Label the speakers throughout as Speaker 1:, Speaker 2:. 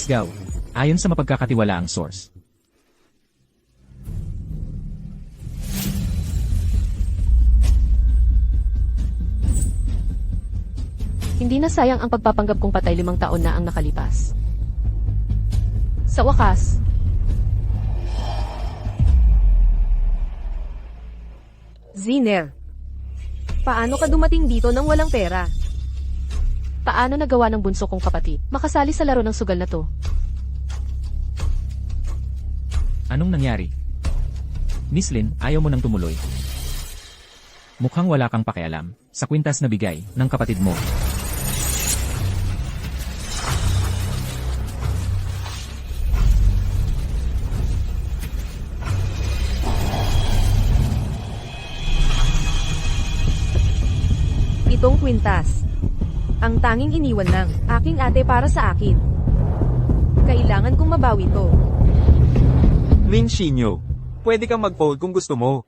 Speaker 1: Miss Gao, ayon sa mapagkakatiwalaang source.
Speaker 2: Hindi na sayang ang pagpapanggap kong patay 5 taon na ang nakalipas. Sa wakas,
Speaker 3: Ziner, paano ka dumating dito nang walang pera?
Speaker 2: paano nagawa ng bunso kong kapatid makasali sa laro ng sugal na to?
Speaker 1: Anong nangyari? Miss Lin, ayaw mo nang tumuloy. Mukhang wala kang pakialam sa kwintas na bigay ng kapatid mo.
Speaker 3: Itong kwintas. Ang tanging iniwan ng aking ate para sa akin. Kailangan kong mabawi to.
Speaker 4: Lin Shinyo, pwede kang mag-fold kung gusto mo.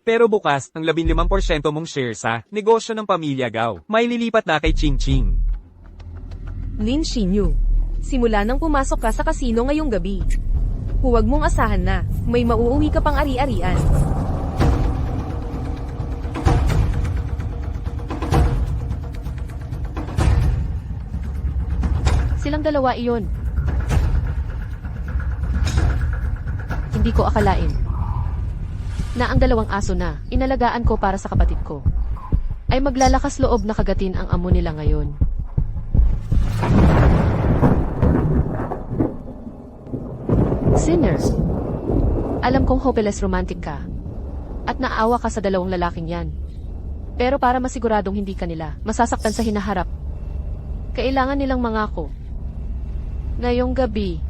Speaker 4: Pero bukas, ang 15% mong share sa negosyo ng pamilya Gao, may lilipat na kay Ching Ching.
Speaker 3: Lin Shinyu, simula nang pumasok ka sa kasino ngayong gabi. Huwag mong asahan na, may mauuwi ka pang ari-arian.
Speaker 2: Silang dalawa iyon. Hindi ko akalain na ang dalawang aso na inalagaan ko para sa kapatid ko ay maglalakas loob na kagatin ang amo nila ngayon. Sinner, alam kong hopeless romantic ka at naawa ka sa dalawang lalaking yan. Pero para masiguradong hindi ka nila masasaktan sa hinaharap, kailangan nilang mangako. Ngayong gabi,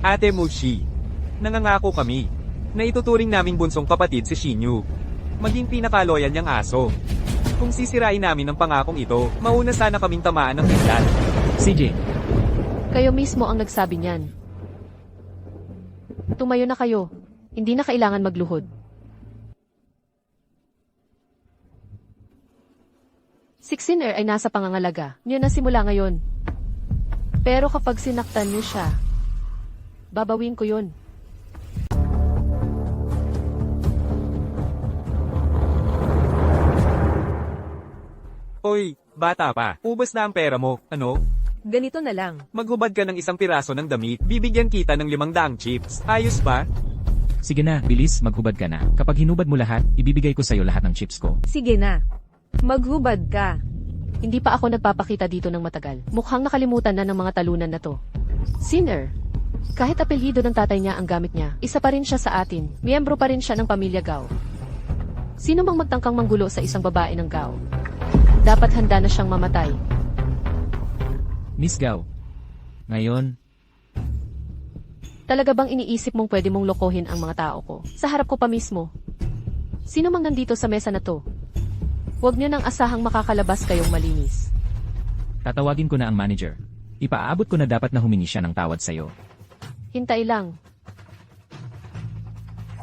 Speaker 4: Ate Mushi, nangangako kami na ituturing naming bunsong kapatid si Shinyu. Maging pinakaloyal niyang aso. Kung sisirain namin ang pangakong ito, mauna sana kaming tamaan ng biglan.
Speaker 1: CJ,
Speaker 2: kayo mismo ang nagsabi niyan. Tumayo na kayo. Hindi na kailangan magluhod. Si Xiner ay nasa pangangalaga niyo na simula ngayon. Pero kapag sinaktan niyo siya, babawin ko yun.
Speaker 4: Oy, bata pa, ubos na ang pera mo, ano?
Speaker 3: Ganito na lang.
Speaker 4: Maghubad ka ng isang piraso ng damit, bibigyan kita ng 500 chips. Ayos ba?
Speaker 1: sige na, bilis, maghubad ka na. Kapag hinubad mo lahat, ibibigay ko sa'yo lahat ng chips ko.
Speaker 3: Sige na. Maghubad ka.
Speaker 2: Hindi pa ako nagpapakita dito ng matagal. Mukhang nakalimutan na ng mga talunan na to. Sinner, kahit apelyido ng tatay niya ang gamit niya, isa pa rin siya sa atin. Miyembro pa rin siya ng pamilya Gao. Sino mang magtangkang manggulo sa isang babae ng Gao? Dapat handa na siyang mamatay.
Speaker 1: Miss Gao, ngayon,
Speaker 2: Talaga bang iniisip mong pwede mong lokohin ang mga tao ko? Sa harap ko pa mismo. Sino mang nandito sa mesa na to? Huwag niyo nang asahang makakalabas kayong malinis.
Speaker 1: tatawagin ko na ang manager. Ipaabot ko na dapat na humingi siya ng tawad sa'yo.
Speaker 2: Hintay lang.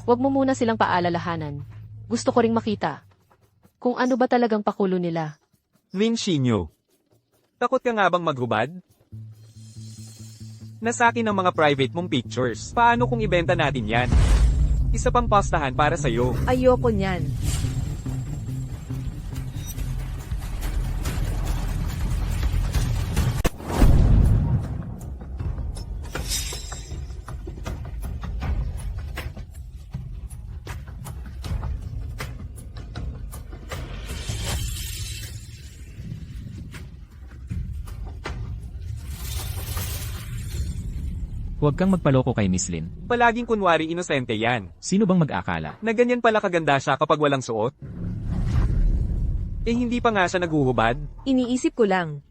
Speaker 2: Huwag mo muna silang paalalahanan. Gusto ko ring makita kung ano ba talagang pakulo nila.
Speaker 4: Lin Shinyo, takot ka nga bang maghubad? Nasa akin ang mga private mong pictures. Paano kung ibenta natin yan? Isa pang pastahan para sa'yo.
Speaker 3: Ayoko niyan.
Speaker 1: Huwag kang magpaloko kay Miss Lin.
Speaker 4: Palaging kunwari inosente yan.
Speaker 1: Sino bang mag-akala?
Speaker 4: Na ganyan pala kaganda siya kapag walang suot? Eh hindi pa nga siya naguhubad?
Speaker 3: Iniisip ko lang.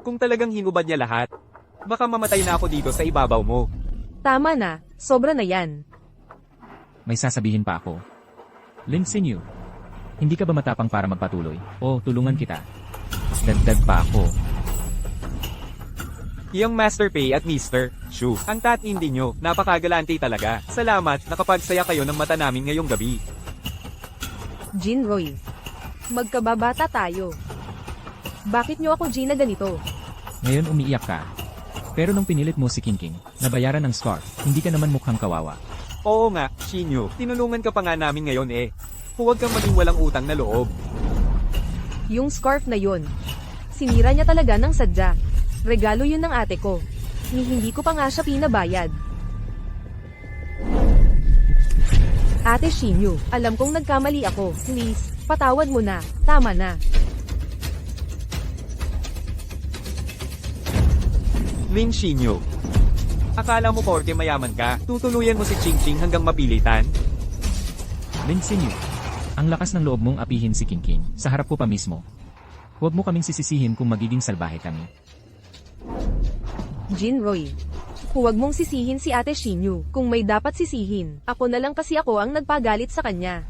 Speaker 4: Kung talagang hinubad niya lahat, baka mamatay na ako dito sa ibabaw mo.
Speaker 3: Tama na. Sobra na yan.
Speaker 1: May sasabihin pa ako. Lin Sinyu, hindi ka ba matapang para magpatuloy? O tulungan kita? Dagdag pa ako.
Speaker 4: Yung Master Pay at Mr. Shu, ang tatindi nyo, napakagalante talaga. Salamat, nakapagsaya kayo ng mata namin ngayong gabi.
Speaker 3: Jinroy. Magkababata tayo. Bakit niyo ako Gina ganito?
Speaker 1: Ngayon umiiyak ka. Pero nung pinilit mo si King, nabayaran ng scarf, hindi ka naman mukhang kawawa.
Speaker 4: Oo nga, Shinyu, tinulungan ka pa nga namin ngayon eh. Huwag kang maging walang utang na loob.
Speaker 3: Yung scarf na yon. Sinira niya talaga ng sadya. Regalo yun ng ate ko. Ni hindi ko pa nga siya pinabayad. Ate Shinyu, alam kong nagkamali ako. Please, patawad mo na. Tama na.
Speaker 4: Lin Shinyu. Akala mo porke mayaman ka, tutuluyan mo si Ching Ching hanggang mapilitan?
Speaker 1: Lin Sinyu, ang lakas ng loob mong apihin si King sa harap ko pa mismo. Huwag mo kaming sisisihin kung magiging salbahe kami.
Speaker 3: Jinroy. Huwag mong sisihin si Ate Shinyu kung may dapat sisihin. Ako na lang kasi ako ang nagpagalit sa kanya.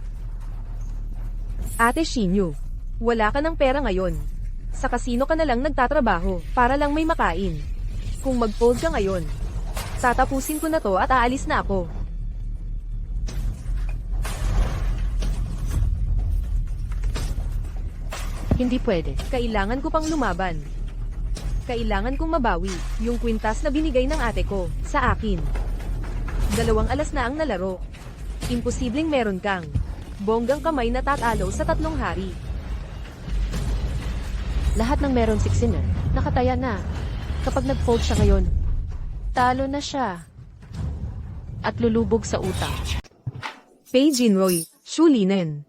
Speaker 3: Ate Shinyu, wala ka ng pera ngayon. Sa kasino ka na lang nagtatrabaho para lang may makain. Kung mag-fold ka ngayon, tatapusin ko na to at aalis na ako.
Speaker 2: Hindi pwede.
Speaker 3: Kailangan ko pang lumaban. Kailangan kong mabawi yung kwintas na binigay ng ate ko sa akin. 2 alas na ang nalaro. Imposibleng meron kang bonggang kamay na tatalo sa 3 hari.
Speaker 2: Lahat ng meron si Sinner, nakataya na. Kapag nag-fold siya ngayon, talo na siya. At lulubog sa utang.
Speaker 3: Pei Jinroy, Shulinen.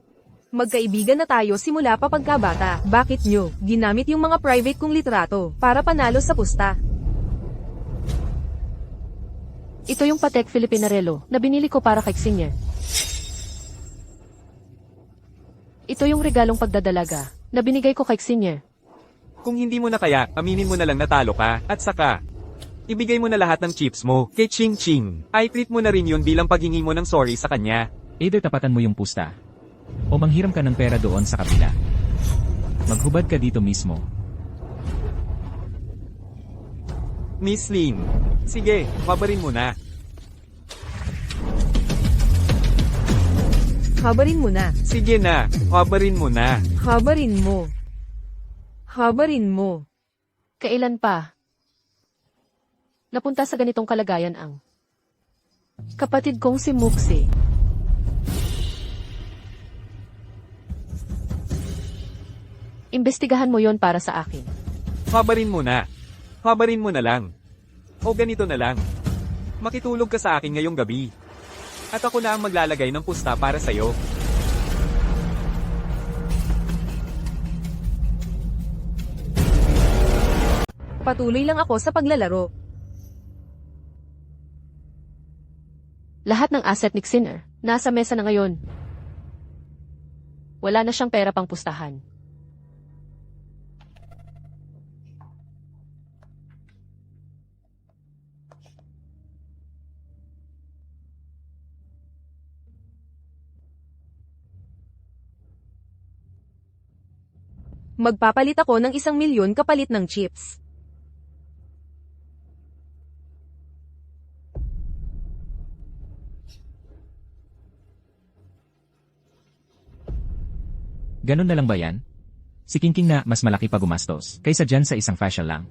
Speaker 3: Magkaibigan na tayo simula pa pagkabata. Bakit nyo ginamit yung mga private kong litrato para panalo sa pusta?
Speaker 2: Ito yung Patek Filipinarello na binili ko para kay Xinye. Ito yung regalong pagdadalaga na binigay ko kay Xinye.
Speaker 4: Kung hindi mo na kaya, aminin mo na lang natalo ka, at saka, ibigay mo na lahat ng chips mo kay Ching Ching. Ay treat mo na rin yun bilang paghingi mo ng sorry sa kanya.
Speaker 1: Either tapatan mo yung pusta, o manghiram ka ng pera doon sa kabila. Maghubad ka dito mismo.
Speaker 4: Miss Lin, sige, mabarin mo na.
Speaker 3: Habarin mo na.
Speaker 4: Sige na, mabarin mo na.
Speaker 3: Habarin mo. Habarin mo.
Speaker 2: Kailan pa? Napunta sa ganitong kalagayan ang kapatid kong si Muxi. Imbestigahan mo yon para sa akin.
Speaker 4: Mabarin mo na. Mabarin mo na lang. O ganito na lang. Makitulog ka sa akin ngayong gabi. At ako na ang maglalagay ng pusta para sa'yo.
Speaker 3: Patuloy lang ako sa paglalaro.
Speaker 2: Lahat ng asset ni Xinner, nasa mesa na ngayon. Wala na siyang pera pang pustahan.
Speaker 3: Magpapalit ako ng 1,000,000 kapalit ng chips.
Speaker 1: Ganun na lang ba yan? Si King na mas malaki pa gumastos, kaysa dyan sa isang fashion lang.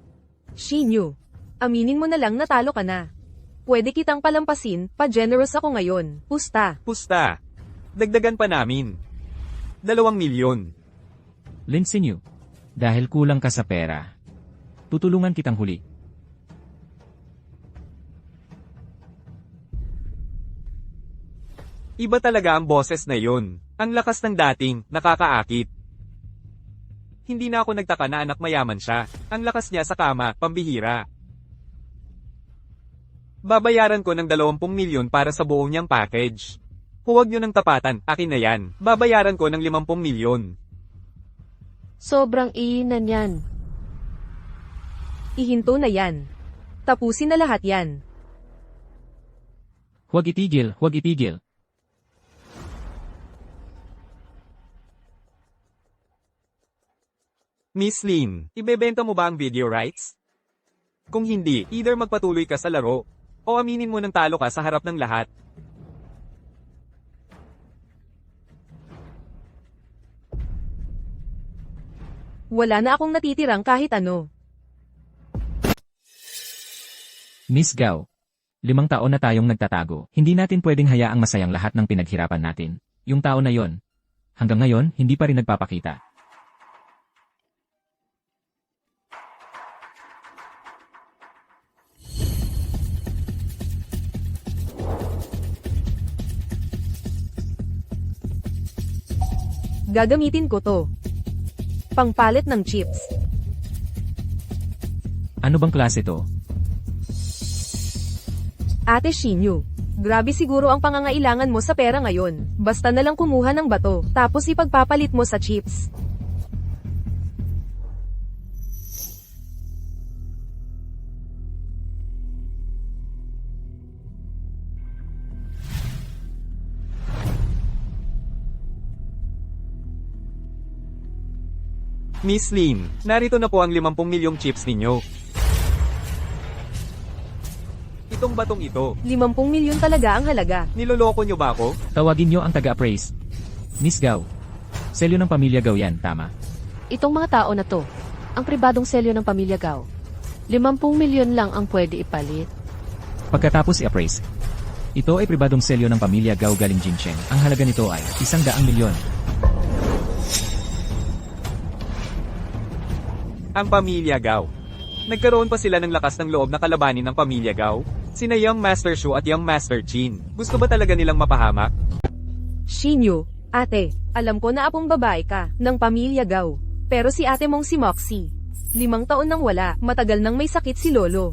Speaker 3: Shinyu, aminin mo na lang natalo ka na. Pwede kitang palampasin, pa-generous ako ngayon. Pusta.
Speaker 4: Pusta. Dagdagan pa namin. 2 milyon.
Speaker 1: Lin Sinyu, dahil kulang ka sa pera, tutulungan kitang huli.
Speaker 4: Iba talaga ang boses na yun. Ang lakas ng dating, nakakaakit. Hindi na ako nagtaka na anak mayaman siya. Ang lakas niya sa kama, pambihira. Babayaran ko ng 20 milyon para sa buong niyang package. Huwag niyo nang tapatan, akin na yan. Babayaran ko ng 50 milyon.
Speaker 2: Sobrang iinan yan.
Speaker 3: Ihinto na yan. Tapusin na lahat yan.
Speaker 1: Huwag itigil, huwag itigil.
Speaker 4: Miss Lin, ibebenta mo ba ang video rights? Kung hindi, either magpatuloy ka sa laro, o aminin mo ng talo ka sa harap ng lahat.
Speaker 3: Wala na akong natitirang kahit ano.
Speaker 1: Miss Gao, 5 taon na tayong nagtatago. Hindi natin pwedeng hayaang masayang lahat ng pinaghirapan natin. Yung tao na yon, hanggang ngayon, hindi pa rin nagpapakita.
Speaker 3: Gagamitin ko to. Pangpalit ng chips.
Speaker 1: Ano bang klase to?
Speaker 3: Ate Shinyu, grabe siguro ang pangangailangan mo sa pera ngayon. Basta na lang kumuha ng bato, tapos ipagpapalit mo sa chips.
Speaker 4: Miss Lin, narito na po ang 50 milyong chips ninyo. Itong batong ito,
Speaker 3: 50 milyon talaga ang halaga.
Speaker 4: niloloko nyo ba ako?
Speaker 1: Tawagin nyo ang taga-appraise. Miss Gao, selyo ng pamilya Gao yan, tama?
Speaker 2: Itong mga tao na to, ang pribadong selyo ng pamilya Gao. 50 milyon lang ang pwede ipalit.
Speaker 1: Pagkatapos i-appraise, ito ay pribadong selyo ng pamilya Gao galing Jincheng. Ang halaga nito ay 100 milyon.
Speaker 4: Ang pamilya Gao. Nagkaroon pa sila ng lakas ng loob na kalabanin ng pamilya Gao. Sina Young Master Shu at Young Master Chin. Gusto ba talaga nilang mapahamak?
Speaker 3: Shinyu, ate, alam ko na apong babae ka, ng pamilya Gao. Pero si ate mong si Moxie, 5 taon nang wala, matagal nang may sakit si Lolo.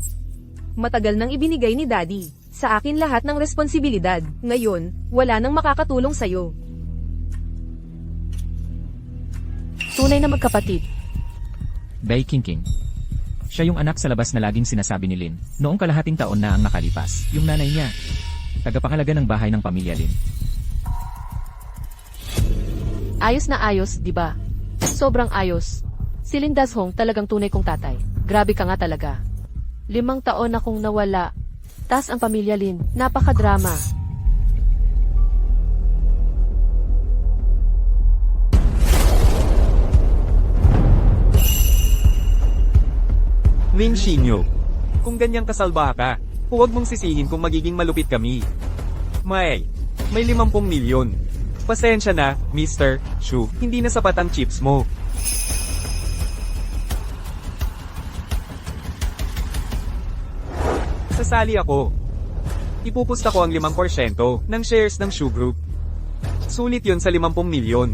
Speaker 3: Matagal nang ibinigay ni Daddy, sa akin lahat ng responsibilidad. Ngayon, wala nang makakatulong sa'yo.
Speaker 2: Tunay na magkapatid.
Speaker 1: Bai Qingqing. Siya yung anak sa labas na laging sinasabi ni Lin. Noong kalahating taon na ang nakalipas, yung nanay niya, tagapangalaga ng bahay ng pamilya Lin.
Speaker 2: Ayos na ayos, di ba? Sobrang ayos. Si Lin Dashong talagang tunay kong tatay. Grabe ka nga talaga. 5 taon akong nawala. Tas ang pamilya Lin, napakadrama.
Speaker 4: Lin Shinyo. Kung ganyang kasalbaha ka, huwag mong sisihin kung magiging malupit kami. May 50 milyon. Pasensya na, Mr. Shu, hindi na sapat ang chips mo. Sasali ako. Ipupusta ko ang 5% ng shares ng Shu Group. Sulit yon sa 50 milyon.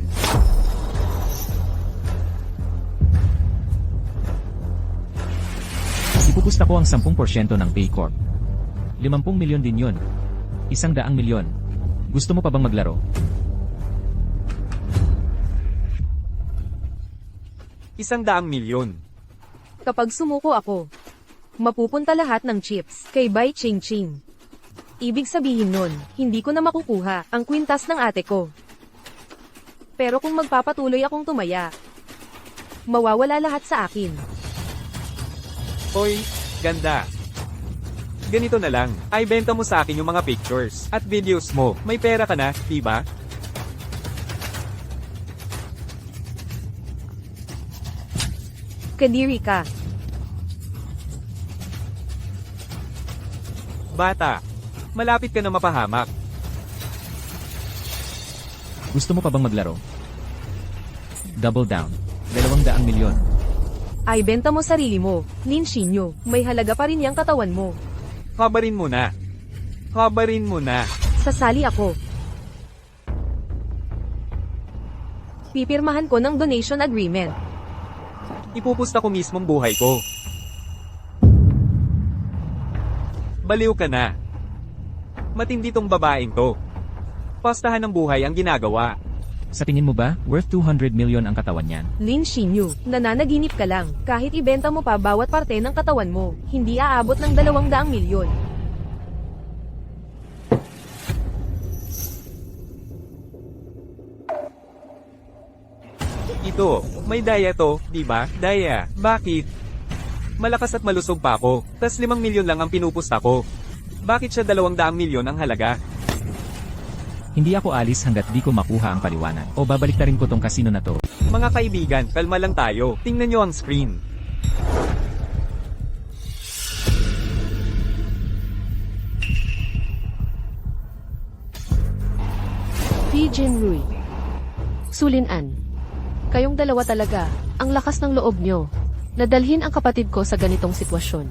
Speaker 1: Ipupusta ko ang 10% ng Paycorp. 50 milyon din yun. 100 milyon. Gusto mo pa bang maglaro?
Speaker 4: $100 milyon.
Speaker 3: Kapag sumuko ako, mapupunta lahat ng chips kay Bai Qingqing. Ibig sabihin nun, hindi ko na makukuha ang kwintas ng ate ko. Pero kung magpapatuloy akong tumaya, mawawala lahat sa akin.
Speaker 4: Hoy, ganda. Ganito na lang, ay benta mo sa akin yung mga pictures at videos mo. May pera ka na, diba?
Speaker 3: Kadiri ka.
Speaker 4: Bata, malapit ka na mapahamak.
Speaker 1: Gusto mo pa bang maglaro? Double down. 200 milyon.
Speaker 3: Ay benta mo sarili mo, Lin Shinyo. May halaga pa rin yang katawan mo.
Speaker 4: Kabarin mo na. Kabarin mo na.
Speaker 3: Sasali ako. Pipirmahan ko ng donation agreement.
Speaker 4: Ipupusta ko mismong buhay ko. Baliw ka na. Matindi tong babaeng to. Pastahan ng buhay ang ginagawa.
Speaker 1: Sa tingin mo ba, worth 200 milyon ang katawan niyan?
Speaker 3: Lin Shinyu, nananaginip ka lang. Kahit ibenta mo pa bawat parte ng katawan mo, hindi aabot ng 200 milyon.
Speaker 4: Ito, may daya to, di ba? Daya. Bakit? Malakas at malusog pa ako, tas 5 milyon lang ang pinupusta ko. Bakit siya 200 milyon ang halaga?
Speaker 1: Hindi ako alis hanggat di ko makuha ang paliwanag. O babaliktarin ko tong kasino na to.
Speaker 4: Mga kaibigan, kalma lang tayo. Tingnan nyo ang screen.
Speaker 2: Sulinan. Kayong dalawa talaga, ang lakas ng loob nyo. Nadalhin ang kapatid ko sa ganitong sitwasyon.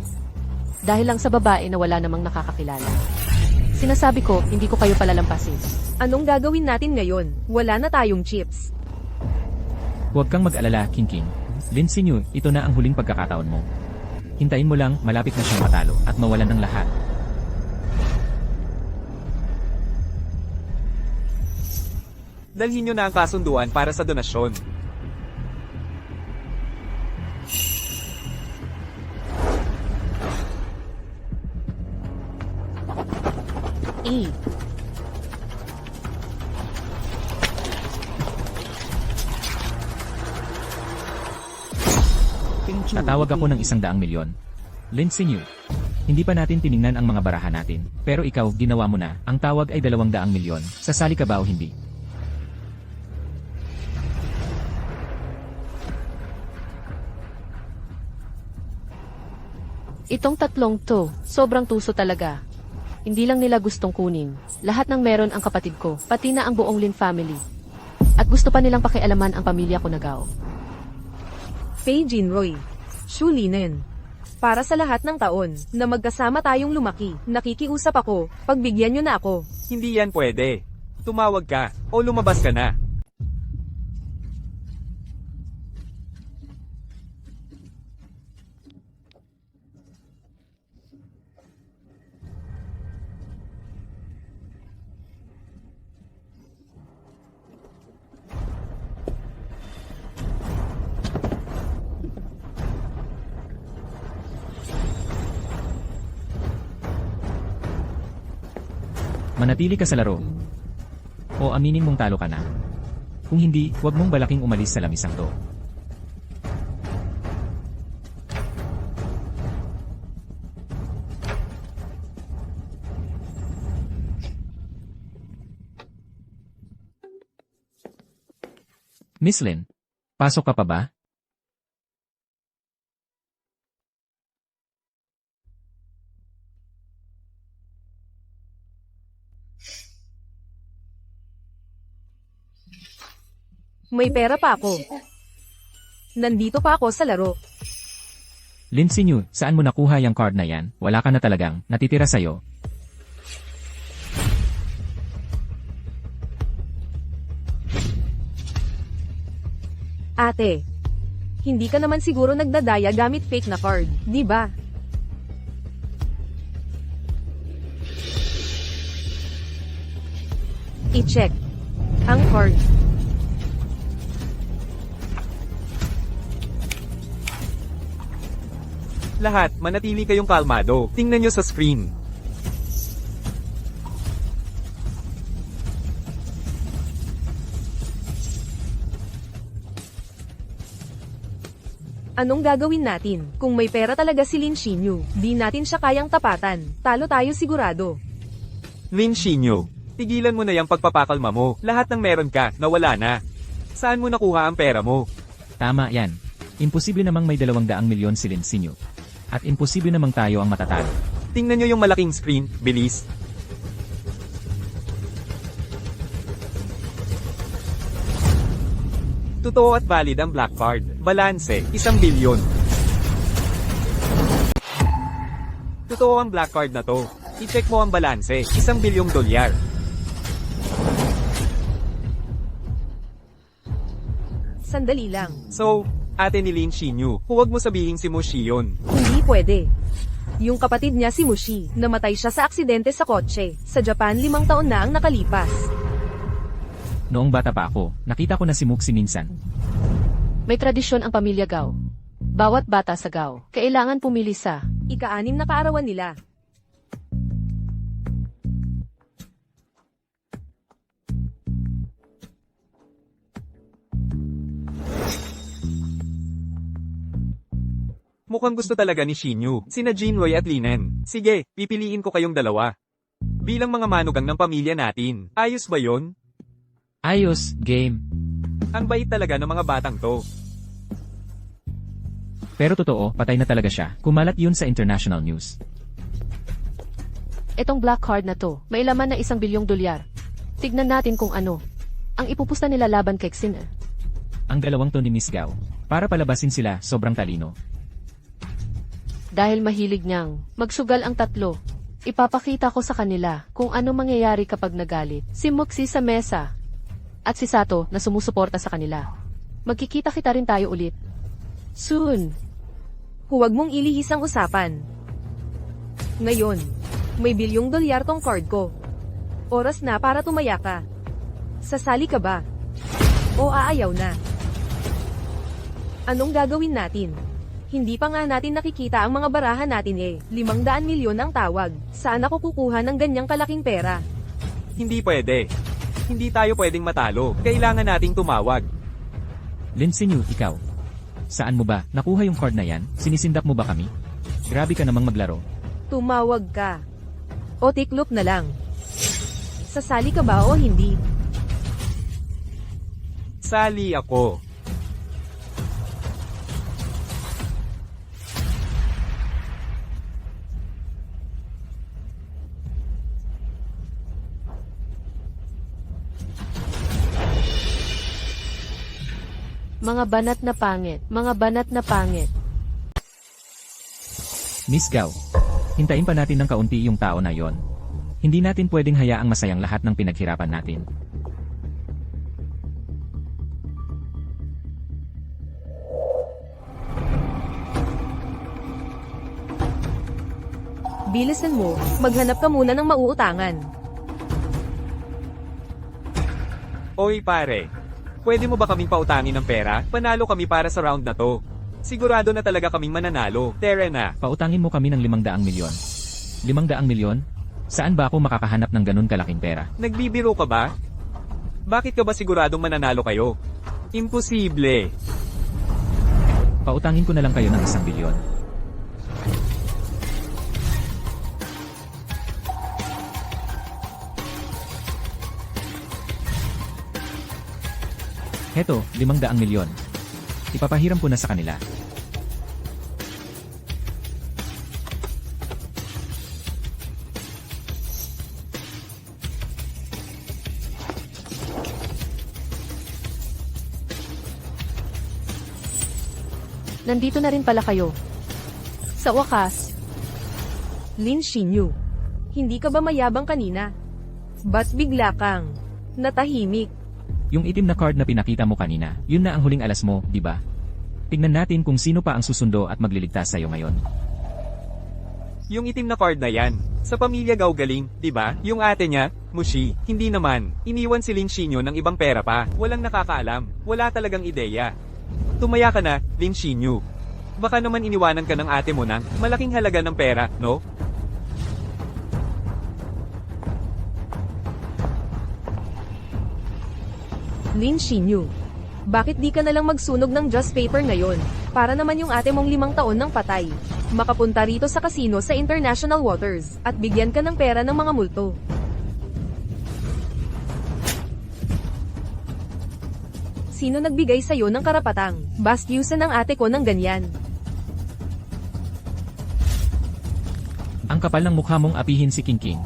Speaker 2: Dahil lang sa babae na wala namang nakakakilala. Sinasabi ko, hindi ko kayo palalampasin.
Speaker 3: Anong gagawin natin ngayon? Wala na tayong chips.
Speaker 1: Huwag kang mag-alala, King King. Lin Xinyu, ito na ang huling pagkakataon mo. Hintayin mo lang, malapit na siyang matalo at mawalan ng lahat.
Speaker 4: Dalhin nyo na ang kasunduan para sa donasyon.
Speaker 2: E.
Speaker 1: Tatawag ako ng 100 milyon. Lin Xinyu. Hindi pa natin tiningnan ang mga barahan natin. Pero ikaw, ginawa mo na. Ang tawag ay 200 milyon. Sasali ka ba o hindi?
Speaker 2: Itong tatlong to, sobrang tuso talaga. Hindi lang nila gustong kunin. Lahat ng meron ang kapatid ko, pati na ang buong Lin family. At gusto pa nilang pakialaman ang pamilya ko na Gao.
Speaker 3: Fei Jinroy. Shu Linen. Para sa lahat ng taon na magkasama tayong lumaki, nakikiusap ako, pagbigyan nyo na ako.
Speaker 4: Hindi yan pwede. Tumawag ka, o lumabas ka na.
Speaker 1: Manatili ka sa laro. O aminin mong talo ka na. Kung hindi, huwag mong balaking umalis sa lamisang to. Miss Lin, pasok ka pa ba?
Speaker 3: May pera pa ako. Nandito pa ako sa laro.
Speaker 1: Lin Xinyu, saan mo nakuha yung card na yan? Wala ka na talagang natitira sa'yo.
Speaker 3: Ate, hindi ka naman siguro nagdadaya gamit fake na card, di ba? I-check ang card.
Speaker 4: Lahat, manatili kayong kalmado. Tingnan nyo sa screen.
Speaker 3: Anong gagawin natin? Kung may pera talaga si Lin Xinyu, di natin siya kayang tapatan. Talo tayo sigurado.
Speaker 4: Lin Xinyu, tigilan mo na yung pagpapakalma mo. Lahat ng meron ka, nawala na. Saan mo nakuha ang pera mo?
Speaker 1: Tama yan. Imposible namang may 200 milyon si Lin Xinyu. At imposible namang tayo ang matatalo.
Speaker 4: Tingnan nyo yung malaking screen, bilis. Totoo at valid ang black card. Balanse, 1 bilyon. Totoo ang black card na to. I-check mo ang balanse, 1 bilyong dolyar.
Speaker 3: Sandali lang.
Speaker 4: So, ate ni Lin Xinyu, huwag mo sabihin si Mo Xion.
Speaker 3: Hindi pwede. Yung kapatid niya si Mushi, namatay siya sa aksidente sa kotse. Sa Japan 5 taon na ang nakalipas.
Speaker 1: Noong bata pa ako, nakita ko na si Muxi minsan.
Speaker 2: May tradisyon ang pamilya Gao. Bawat bata sa Gao, kailangan pumili sa
Speaker 3: Ika-6 na kaarawan nila.
Speaker 4: Mukhang gusto talaga ni Xinyu, sina Jinroy at Linen. Sige, pipiliin ko kayong dalawa. Bilang mga manugang ng pamilya natin, ayos ba yon?
Speaker 1: Ayos, game.
Speaker 4: Ang bait talaga ng mga batang to.
Speaker 1: Pero totoo, patay na talaga siya. Kumalat yun sa international news.
Speaker 2: Etong black card na to, may laman na 1 bilyong dolyar. Tignan natin kung ano ang ipupusta nila laban kay Xiner.
Speaker 1: Ang dalawang to ni Miss Gao. Para palabasin sila, sobrang talino.
Speaker 2: Dahil mahilig niyang magsugal ang tatlo, ipapakita ko sa kanila kung ano mangyayari kapag nagalit. Si Muxi sa mesa at si Sato na sumusuporta sa kanila. Magkikita-kita rin tayo ulit. Soon.
Speaker 3: Huwag mong ilihis ang usapan. Ngayon, may $1,000,000,000 tong card ko. Oras na para tumaya ka. Sasali ka ba? O aayaw na? Anong gagawin natin? Hindi pa nga natin nakikita ang mga barahan natin eh. 500 milyon ang tawag. Saan ako kukuha ng ganyang kalaking pera?
Speaker 4: Hindi pwede. Hindi tayo pwedeng matalo. Kailangan nating tumawag.
Speaker 1: Lin Xinyu, ikaw. Saan mo ba? Nakuha yung card na yan? Sinisindap mo ba kami? Grabe ka namang maglaro.
Speaker 3: Tumawag ka. O tiklop na lang. Sasali ka ba o hindi?
Speaker 4: Sali ako.
Speaker 2: Mga banat na pangit, mga banat na pangit.
Speaker 1: Miss Gao, hintayin pa natin ng kaunti yung tao na yon. Hindi natin pwedeng hayaang masayang lahat ng pinaghirapan natin.
Speaker 3: Bilisan mo, maghanap ka muna ng mauutangan.
Speaker 4: Oy pare, pwede mo ba kaming pautangin ng pera? Panalo kami para sa round na to. Sigurado na talaga kaming mananalo. Tere na.
Speaker 1: Pautangin mo kami ng 500 milyon. 500 milyon? Saan ba ako makakahanap ng ganun kalaking pera?
Speaker 4: Nagbibiro ka ba? Bakit ka ba siguradong mananalo kayo? Imposible.
Speaker 1: Pautangin ko na lang kayo ng 1 bilyon. Heto, 500 milyon. Ipapahiram ko na sa kanila.
Speaker 2: Nandito na rin pala kayo. Sa wakas,
Speaker 3: Lin Xinyu, hindi ka ba mayabang kanina? Ba't bigla kang natahimik?
Speaker 1: Yung itim na card na pinakita mo kanina, yun na ang huling alas mo, di ba? Tingnan natin kung sino pa ang susundo at magliligtas sa'yo ngayon.
Speaker 4: Yung itim na card na yan, sa pamilya Gao galing, di ba? Yung ate niya, Mushi, hindi naman. Iniwan si Lin Xinyu ng ibang pera pa. Walang nakakaalam, wala talagang ideya. Tumaya ka na, Lin Xinyu. Baka naman iniwanan ka ng ate mo ng malaking halaga ng pera, no?
Speaker 3: Lin Xinyu, bakit di ka nalang magsunog ng just paper ngayon? Para naman yung ate mong 5 taon ng patay. Makapunta rito sa casino sa international waters, at bigyan ka ng pera ng mga multo. Sino nagbigay sa'yo ng karapatang bastyusan ng ate ko ng ganyan?
Speaker 1: Ang kapal ng mukha mong apihin si King King.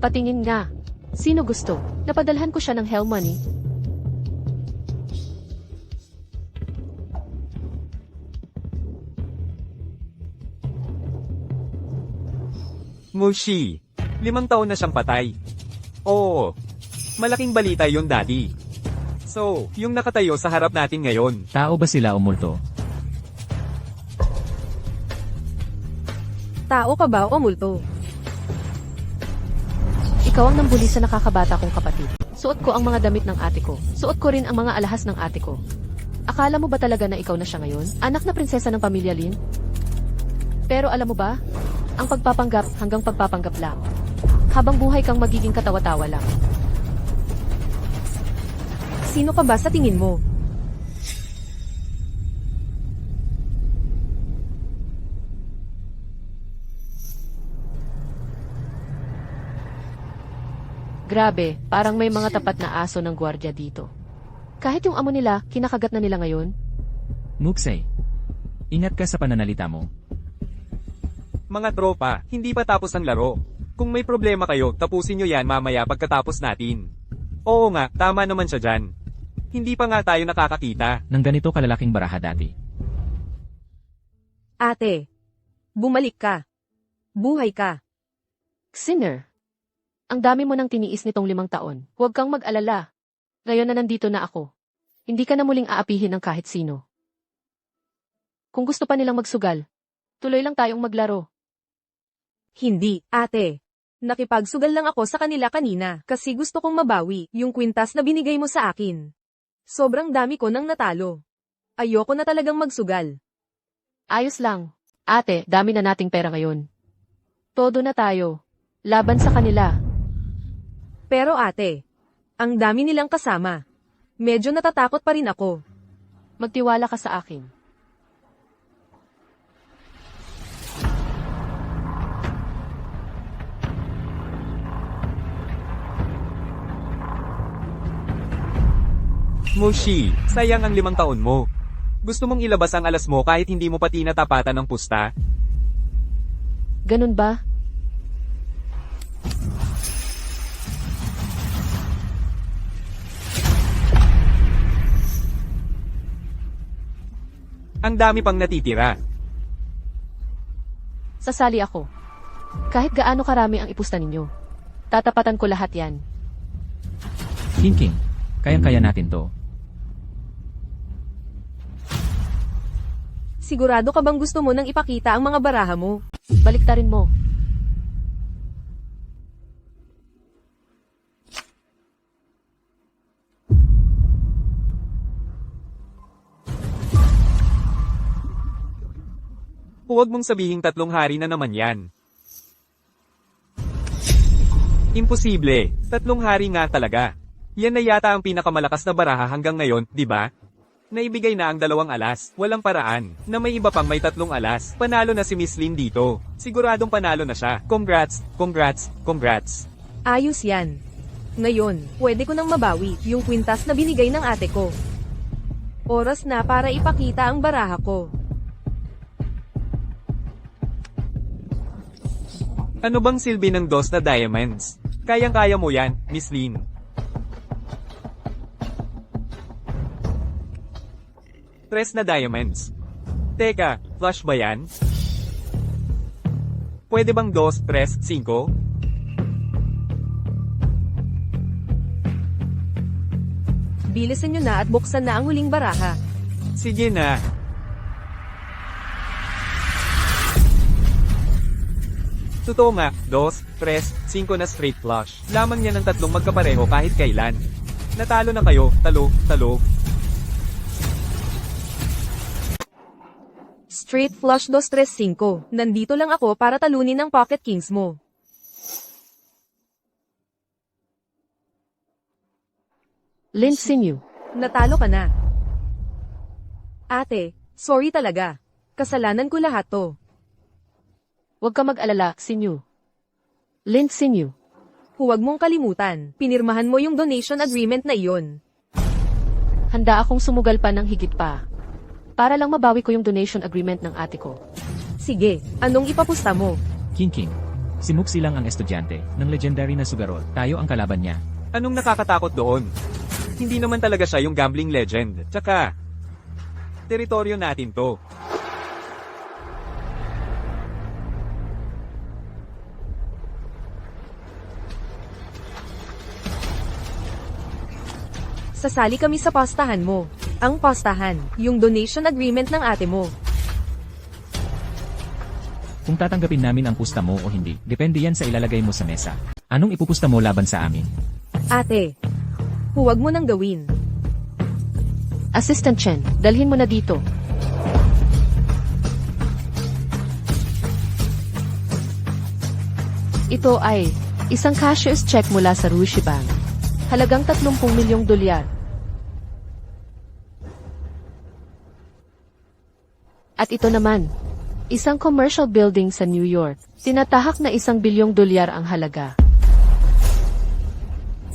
Speaker 2: patingin nga. Sino gusto? Napadalhan ko siya ng hell money.
Speaker 4: Mushi, 5 taon na siyang patay. Oo, malaking balita yun, Daddy. So, yung nakatayo sa harap natin ngayon,
Speaker 1: Tao ba sila o multo?
Speaker 3: Tao ka ba o multo?
Speaker 2: Ikaw ang nambuli sa nakakabata kong kapatid. Suot ko ang mga damit ng ate ko. Suot ko rin ang mga alahas ng ate ko. Akala mo ba talaga na ikaw na siya ngayon? Anak na prinsesa ng pamilya Lin? Pero alam mo ba? Ang pagpapanggap hanggang pagpapanggap lang. Habang buhay kang magiging katawa-tawa lang.
Speaker 3: Sino ka ba sa tingin mo?
Speaker 2: Grabe, parang may mga tapat na aso ng gwardiya dito. Kahit yung amo nila, kinakagat na nila ngayon.
Speaker 1: Muksay. Ingat ka sa pananalita mo.
Speaker 4: Mga tropa, hindi pa tapos ang laro. Kung may problema kayo, tapusin nyo yan mamaya pagkatapos natin. Oo nga, tama naman siya dyan. Hindi pa nga tayo nakakakita.
Speaker 1: Nang ganito kalalaking baraha dati.
Speaker 3: Ate, bumalik ka. Buhay ka.
Speaker 2: Sinner, ang dami mo nang tiniis nitong 5 taon. Huwag kang mag-alala. Ngayon na nandito na ako. Hindi ka na muling aapihin ng kahit sino. Kung gusto pa nilang magsugal, tuloy lang tayong maglaro.
Speaker 3: Hindi, ate. Nakipagsugal lang ako sa kanila kanina kasi gusto kong mabawi yung kwintas na binigay mo sa akin. Sobrang dami ko nang natalo. Ayoko na talagang magsugal.
Speaker 2: Ayos lang. Ate, dami na nating pera ngayon. Todo na tayo. Laban sa kanila.
Speaker 3: Pero ate, ang dami nilang kasama. Medyo natatakot pa rin ako.
Speaker 2: Magtiwala ka sa akin.
Speaker 4: Mushi, sayang ang 5 taon mo. Gusto mong ilabas ang alas mo kahit hindi mo pati natapatan ng pusta?
Speaker 2: Ganun ba?
Speaker 4: Ang dami pang natitira.
Speaker 2: Sasali ako. Kahit gaano karami ang ipusta ninyo. Tatapatan ko lahat yan.
Speaker 1: King, kayang-kaya natin to.
Speaker 3: Sigurado ka bang gusto mo nang ipakita ang mga baraha mo?
Speaker 2: Baliktarin mo.
Speaker 4: Huwag mong sabihing 3 hari na naman yan. Imposible, 3 hari nga talaga. Yan na yata ang pinakamalakas na baraha hanggang ngayon, di ba? Naibigay na ang 2 alas, walang paraan, na may iba pang may 3 alas. Panalo na si Miss Lin dito. Siguradong panalo na siya. Congrats, congrats, congrats.
Speaker 3: Ayos yan. Ngayon, pwede ko nang mabawi yung kwintas na binigay ng ate ko. Oras na para ipakita ang baraha ko.
Speaker 4: Ano bang silbi ng 2 na diamonds? Kayang-kaya mo yan, Miss Lin. Tres na diamonds. Teka, flush ba yan? Pwede bang 2, 3, 5?
Speaker 3: Bilisan nyo na at buksan na ang huling baraha.
Speaker 4: Sige na. Totoo nga, 2, 3, 5 na straight flush. Lamang yan ng 3 magkapareho kahit kailan. Natalo na kayo, talo, talo.
Speaker 3: Straight flush 2, 3, 5. Nandito lang ako para talunin ang pocket kings mo.
Speaker 2: Lin Sinyu.
Speaker 3: Natalo ka na. Ate, sorry talaga. Kasalanan ko lahat to.
Speaker 2: Huwag ka mag-alala, Sinyu. Lin Sinyu.
Speaker 3: Huwag mong kalimutan, pinirmahan mo yung donation agreement na iyon.
Speaker 2: Handa akong sumugal pa ng higit pa. Para lang mabawi ko yung donation agreement ng ate ko.
Speaker 3: Sige, anong ipapusta mo?
Speaker 1: King, si Muxi lang ang estudyante ng legendary na Sugarol. Tayo ang kalaban niya.
Speaker 4: Anong nakakatakot doon? Hindi naman talaga siya yung gambling legend. Tsaka, teritoryo natin to.
Speaker 3: Sasali kami sa postahan mo. Ang postahan, yung donation agreement ng ate mo.
Speaker 1: Kung tatanggapin namin ang pusta mo o hindi, depende yan sa ilalagay mo sa mesa. Anong ipupusta mo laban sa amin?
Speaker 3: Ate, huwag mo nang gawin.
Speaker 2: Assistant Chen, dalhin mo na dito. Ito ay isang cashier's check mula sa Rushi Bank. Halagang 30 milyong dolyar. At ito naman, isang commercial building sa New York. Tinatahak na 1 bilyong dolyar ang halaga.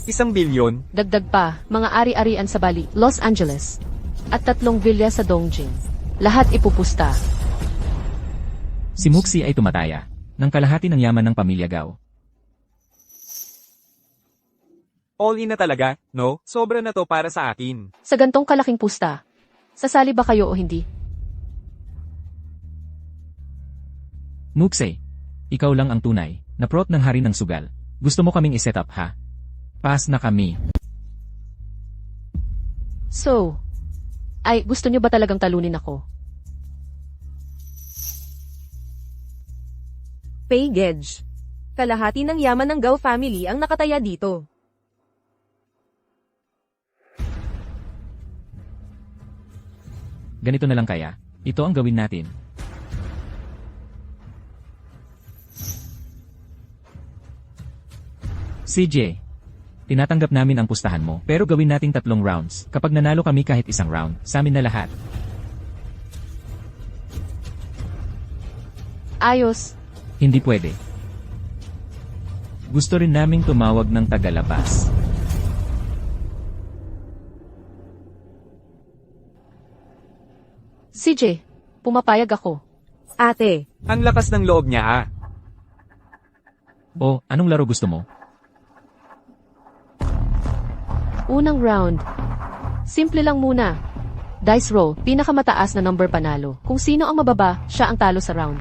Speaker 4: 1 bilyon?
Speaker 2: Dagdag pa, mga ari-arian sa Bali, Los Angeles. At 3 villa sa Dongjing. Lahat ipupusta.
Speaker 1: Si Muxi ay tumataya ng kalahati ng yaman ng pamilya Gao.
Speaker 4: All in na talaga, no? Sobra na to para sa akin.
Speaker 2: Sa gantong kalaking pusta. Sasali ba kayo o hindi?
Speaker 1: Muxi, ikaw lang ang tunay na prot ng hari ng sugal. Gusto mo kaming iset up ha? Pass na kami.
Speaker 2: So, ay gusto nyo ba talagang talunin ako?
Speaker 3: Pay Gedge. Kalahati ng yaman ng Gao family ang nakataya dito.
Speaker 1: Ganito na lang kaya. Ito ang gawin natin. CJ, tinatanggap namin ang pustahan mo, pero gawin nating 3 rounds. Kapag nanalo kami kahit 1 round, sa amin na lahat.
Speaker 2: Ayos.
Speaker 1: Hindi pwede. Gusto rin naming tumawag ng tagalabas.
Speaker 2: CJ, pumapayag ako.
Speaker 3: Ate,
Speaker 4: Ang lakas ng loob niya ah.
Speaker 1: O, anong laro gusto mo?
Speaker 2: Unang round. Simple lang muna. Dice roll, pinakamataas na number panalo. Kung sino ang mababa, siya ang talo sa round.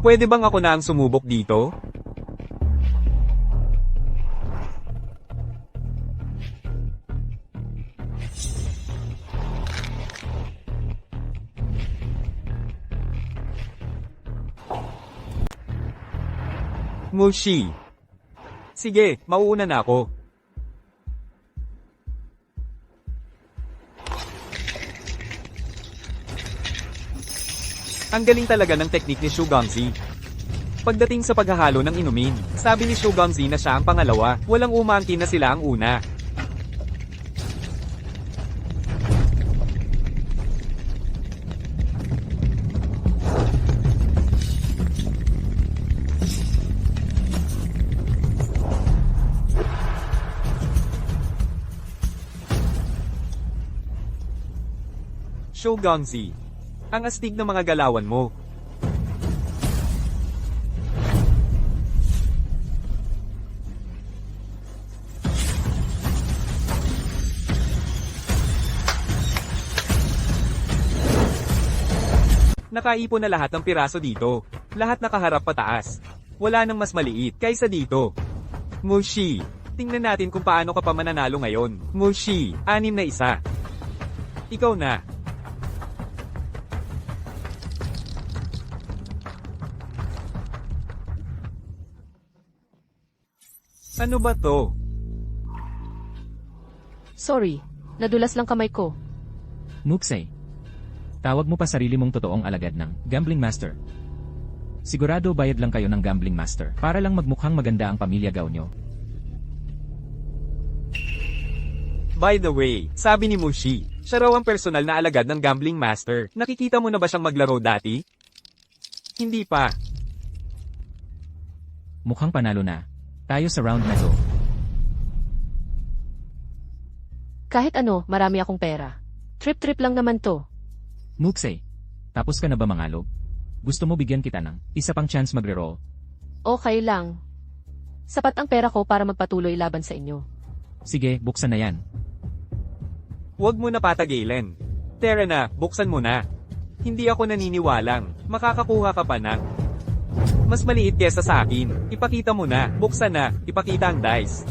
Speaker 4: Pwede bang ako na ang sumubok dito? Mushi. Sige, mauuna na ako. Ang galing talaga ng teknik ni Shuganzi. Pagdating sa paghahalo ng inumin, sabi ni Shuganzi na siya ang pangalawa, walang umangkin na sila ang una. Shogunzi. Ang astig ng mga galawan mo. Nakaipon na lahat ng piraso dito. Lahat nakaharap pataas. Wala nang mas maliit kaysa dito. Mushi. Tingnan natin kung paano ka pa mananalo ngayon. Mushi. 6-1. Ikaw na. Ano ba to?
Speaker 2: Sorry, nadulas lang kamay ko.
Speaker 1: Muxi, tawag mo pa sarili mong totoong alagad ng Gambling Master. Sigurado bayad lang kayo ng Gambling Master para lang magmukhang maganda ang pamilya Gao nyo.
Speaker 4: By the way, sabi ni Mushi, siya raw ang personal na alagad ng Gambling Master. Nakikita mo na ba siyang maglaro dati? Hindi pa.
Speaker 1: Mukhang panalo na. Tayo sa round na to.
Speaker 2: Kahit ano, marami akong pera. Trip-trip lang naman to.
Speaker 1: Muxi, tapos ka na ba mangalog? Gusto mo bigyan kita ng isa pang chance magre-roll?
Speaker 2: Okay lang. Sapat ang pera ko para magpatuloy laban sa inyo.
Speaker 1: Sige, buksan na yan.
Speaker 4: Huwag mo na patagilin. Tara na, buksan mo na. Hindi ako naniniwalang, makakakuha ka pa ng mas maliit kesa sa akin. Ipakita mo na, buksan na, ipakita ang dice.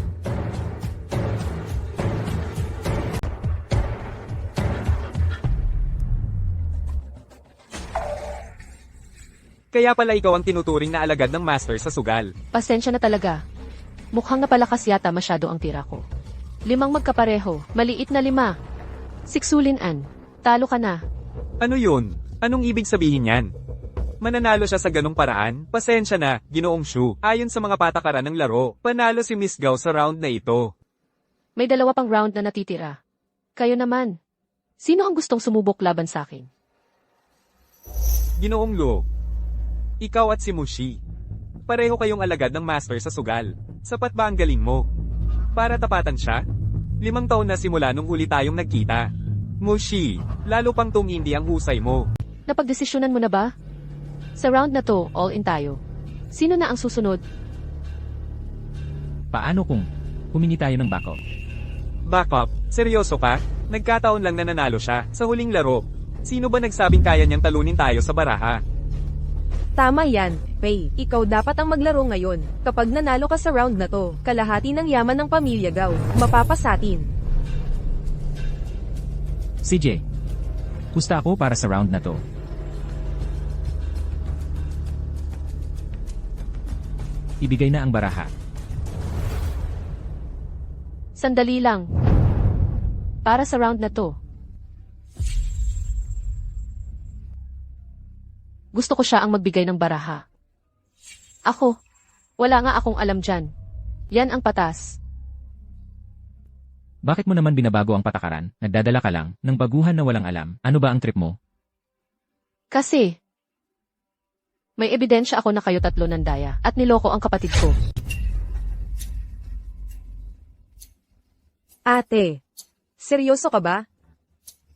Speaker 4: Kaya pala ikaw ang tinuturing na alagad ng master sa sugal.
Speaker 2: Pasensya na talaga. Mukhang napalakas yata masyado ang tira ko. 5 magkapareho, maliit na 5. Siksulinan. Talo ka na.
Speaker 4: Ano yun? Anong ibig sabihin yan? Mananalo siya sa ganong paraan? Pasensya na, Ginoong Shu. Ayon sa mga patakaran ng laro, panalo si Miss Gao sa round na ito.
Speaker 2: May 2 pang round na natitira. Kayo naman. Sino ang gustong sumubok laban sa akin?
Speaker 4: Ginoong Lo. Ikaw at si Mushi. Pareho kayong alagad ng master sa sugal. Sapat ba ang galing mo? Para tapatan siya? 5 taon na simula nung huli tayong nagkita. Mushi, lalo pang tumindi ang husay mo.
Speaker 2: Napagdesisyonan mo na ba? Sa round na to, all in tayo. Sino na ang susunod?
Speaker 1: Paano kung humingi tayo ng backup?
Speaker 4: Backup, seryoso ka? Nagkataon lang na nanalo siya sa huling laro. Sino ba nagsabing kaya niyang talunin tayo sa baraha?
Speaker 3: Tama yan, Pei. Ikaw dapat ang maglaro ngayon. Kapag nanalo ka sa round na to, kalahati ng yaman ng pamilya Gao, mapapasatin.
Speaker 1: CJ, pusta ako para sa round na to. Ibigay na ang baraha.
Speaker 2: Sandali lang. Para sa round na to. Gusto ko siya ang magbigay ng baraha. Ako. Wala nga akong alam dyan. Yan ang patas.
Speaker 1: Bakit mo naman binabago ang patakaran? Nagdadala ka lang ng baguhan na walang alam. Ano ba ang trip mo?
Speaker 2: Kasi, may ebidensya ako na kayo tatlo nandaya at niloko ang kapatid ko.
Speaker 3: Ate, seryoso ka ba?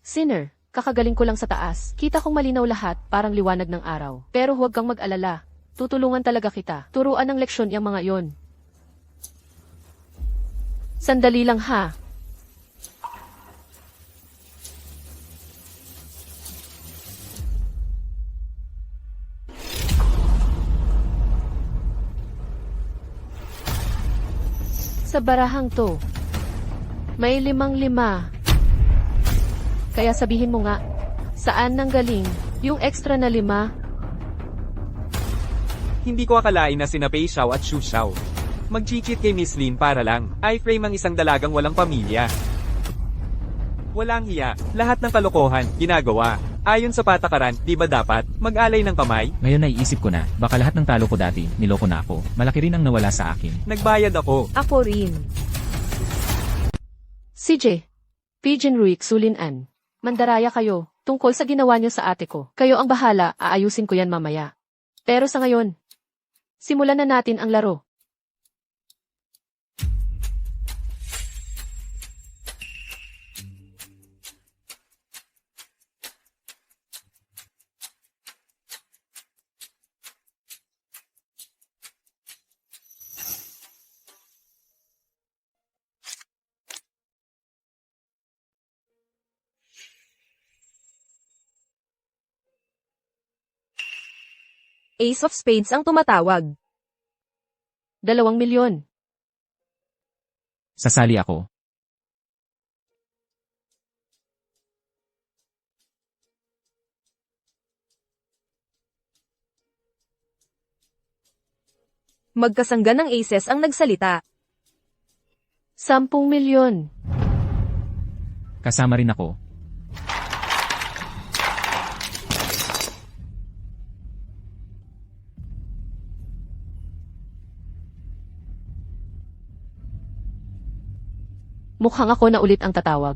Speaker 2: Sinner, kakagaling ko lang sa taas. Kita kong malinaw lahat, parang liwanag ng araw. Pero huwag kang mag-alala. Tutulungan talaga kita. Turuan ng leksyon yung mga yon. Sandali lang ha. Sa barahang to, may 5-5. Kaya sabihin mo nga, saan nanggaling yung extra na 5?
Speaker 4: Hindi ko akalain na sina Pei Xiao at Xu Xiao. Mag-cheat kay Miss Lin para lang, i-frame ang isang dalagang walang pamilya. Walang hiya, lahat ng kalokohan, ginagawa. Ayon sa patakaran, di ba dapat mag-alay ng kamay?
Speaker 1: Ngayon naiisip ko na, baka lahat ng talo ko dati, niloko na ako. Malaki rin ang nawala sa akin.
Speaker 4: Nagbayad ako.
Speaker 3: Ako rin.
Speaker 2: CJ, Pigeon Ruik Sulinan. Mandaraya kayo, tungkol sa ginawa niyo sa ate ko. Kayo ang bahala, aayusin ko yan mamaya. Pero sa ngayon, simulan na natin ang laro.
Speaker 3: Ace of Spades ang tumatawag.
Speaker 2: 2 milyon.
Speaker 1: Sasali ako.
Speaker 3: Magkasangga ng aces ang nagsalita.
Speaker 2: 10 milyon.
Speaker 1: Kasama rin ako.
Speaker 2: Mukhang ako na ulit ang tatawag.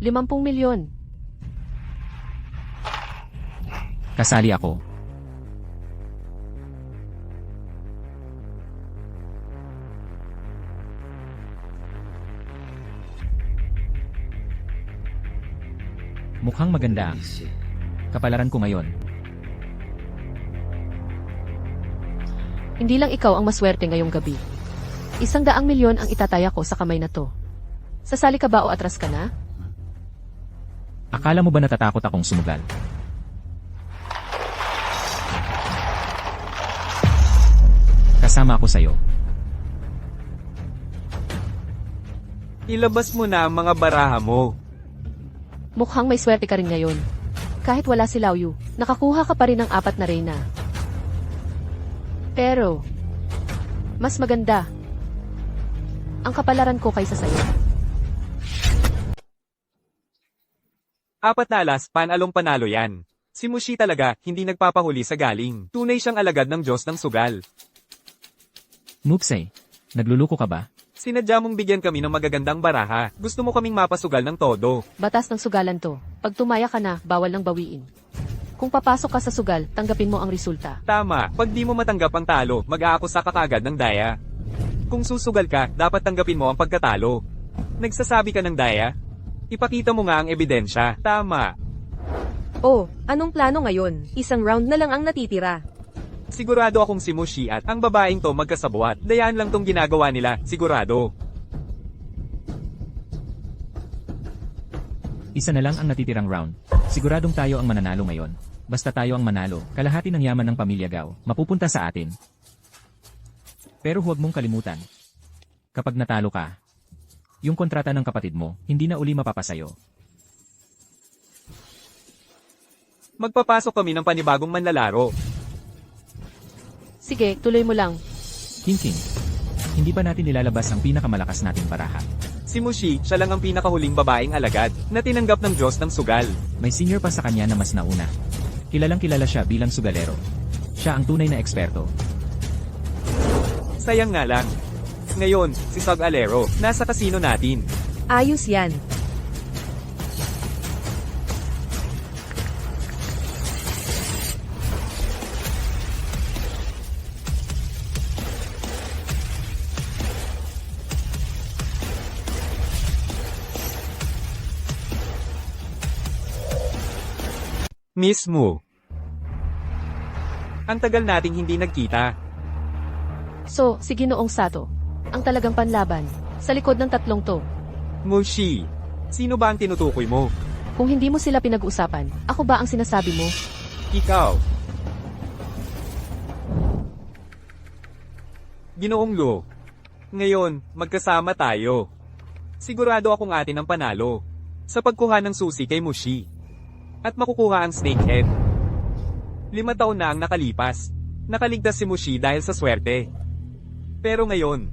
Speaker 2: 50 milyon.
Speaker 1: Kasali ako. Mukhang maganda. Kapalaran ko ngayon.
Speaker 2: Hindi lang ikaw ang maswerte ngayong gabi. 100 milyon ang itataya ko sa kamay na to. Sasali ka ba o atras ka na?
Speaker 1: Akala mo ba natatakot akong sumugal? Kasama ako sa'yo.
Speaker 4: Ilabas mo na ang mga baraha mo.
Speaker 2: Mukhang may swerte ka rin ngayon. Kahit wala si Lao Yu, nakakuha ka pa rin ng 4 na reyna. Pero, mas maganda ang kapalaran ko kaysa sa'yo.
Speaker 4: 4 na alas, panalong panalo yan. Si Mushi talaga, hindi nagpapahuli sa galing. Tunay siyang alagad ng Diyos ng sugal.
Speaker 1: Muksay, nagluluko ka ba?
Speaker 4: Sinadya mong bigyan kami ng magagandang baraha. Gusto mo kaming mapasugal ng todo.
Speaker 2: Batas ng sugalan to. Pag tumaya ka na, bawal nang bawiin. Kung papasok ka sa sugal, tanggapin mo ang resulta.
Speaker 4: Tama, pag di mo matanggap ang talo, mag-aakusa ka kagad ng daya. Kung susugal ka, dapat tanggapin mo ang pagkatalo. Nagsasabi ka ng daya? Ipakita mo nga ang ebidensya. Tama.
Speaker 3: Oh, anong plano ngayon? Isang round na lang ang natitira.
Speaker 4: Sigurado akong si Mushi at ang babaeng to magkasabwat. Dayaan lang tong ginagawa nila, sigurado.
Speaker 1: Isa na lang ang natitirang round. Siguradong tayo ang mananalo ngayon. Basta tayo ang manalo, kalahati ng yaman ng pamilya Gao, mapupunta sa atin. Pero huwag mong kalimutan. Kapag natalo ka, yung kontrata ng kapatid mo, hindi na uli mapapasayo.
Speaker 4: Magpapasok kami ng panibagong manlalaro.
Speaker 2: Sige, tuloy mo lang.
Speaker 1: King, hindi ba natin nilalabas ang pinakamalakas nating baraha?
Speaker 4: Si Mushi, siya lang ang pinakahuling babaeng alagad na tinanggap ng Diyos ng sugal.
Speaker 1: May senior pa sa kanya na mas nauna. Kilalang kilala siya bilang sugalero. Siya ang tunay na eksperto.
Speaker 4: Sayang nga lang. Ngayon, si Sog Alero, nasa kasino natin.
Speaker 3: Ayos yan.
Speaker 4: Mismo. Ang tagal nating hindi nagkita.
Speaker 2: So, si Ginoong Sato, ang talagang panlaban, sa likod ng tatlong to.
Speaker 4: Mushi, sino ba ang tinutukoy mo?
Speaker 2: Kung hindi mo sila pinag-uusapan, ako ba ang sinasabi mo?
Speaker 4: Ikaw. Ginoong Lo. Ngayon, magkasama tayo. Sigurado akong atin ang panalo. Sa pagkuha ng susi kay Mushi. At makukuha ang snakehead. 5 taon na ang nakalipas. Nakaligtas si Mushi dahil sa swerte. Pero ngayon,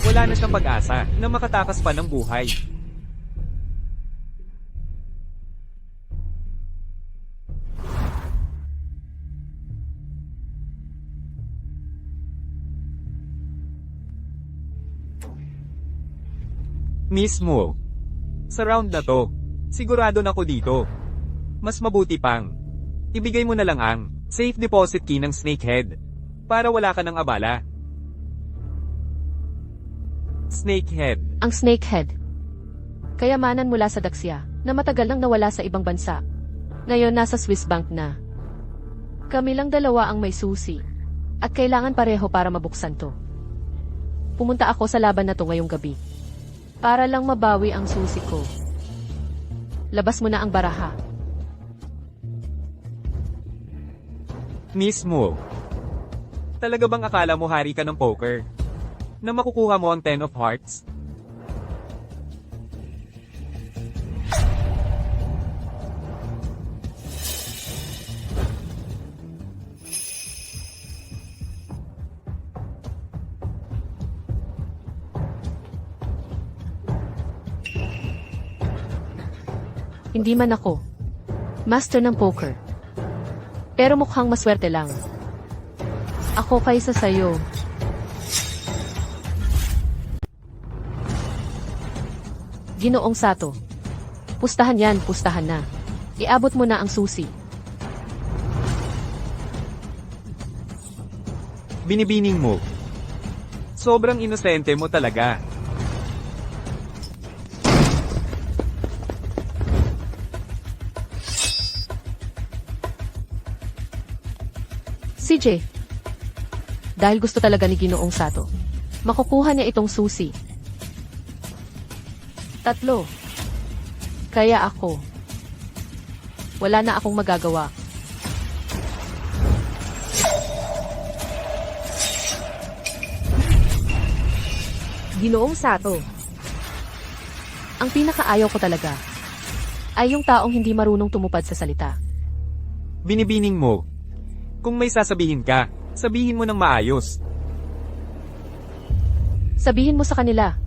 Speaker 4: wala na siyang pag-asa na makatakas pa ng buhay. Mismo. Sa round na to, sigurado na ko dito. Mas mabuti pang, ibigay mo na lang ang safe deposit key ng snakehead para wala ka ng abala. Snakehead.
Speaker 2: Ang snakehead. Kayamanan mula sa Daxia, na matagal nang nawala sa ibang bansa. Ngayon nasa Swiss Bank na. Kami lang dalawa ang may susi. At kailangan pareho para mabuksan to. Pumunta ako sa laban na to ngayong gabi. Para lang mabawi ang susi ko. Labas mo na ang baraha.
Speaker 4: Mismo. Talaga bang akala mo hari ka ng poker? Na makukuha mo ang 10 of hearts?
Speaker 2: Hindi man ako master ng poker. Pero mukhang maswerte lang. Ako kaysa sayo. Ginoong Sato. Pustahan yan, pustahan na. Iabot mo na ang susi.
Speaker 4: Binibining mo. Sobrang inosente mo talaga.
Speaker 2: CJ. Dahil gusto talaga ni Ginoong Sato, makukuha niya itong susi. 3. Kaya ako. Wala na akong magagawa.
Speaker 3: Ginoong Sato.
Speaker 2: Ang pinakaayaw ko talaga ay yung taong hindi marunong tumupad sa salita.
Speaker 4: Binibining mo. Kung may sasabihin ka, sabihin mo ng maayos.
Speaker 2: Sabihin mo sa kanila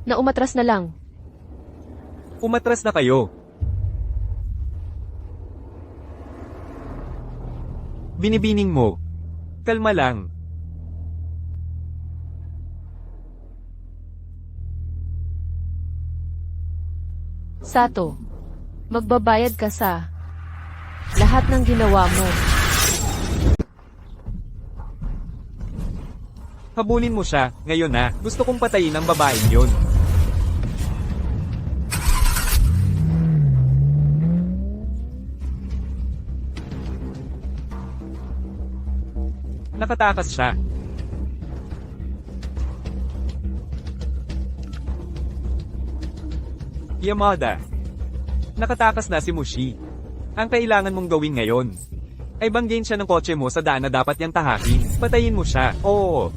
Speaker 2: na umatras na lang.
Speaker 4: Umatras na kayo. Binibining mo. Kalma lang.
Speaker 2: Sato, magbabayad ka sa Lahat ng ginawa mo.
Speaker 4: Habulin mo siya, ngayon na. Gusto kong patayin ang babaeng yun. Nakatakas siya. Yamada. Nakatakas na si Mushi. Ang kailangan mong gawin ngayon ay banggain siya ng kotse mo sa daan na dapat niyang tahakin. Patayin mo siya. Oo.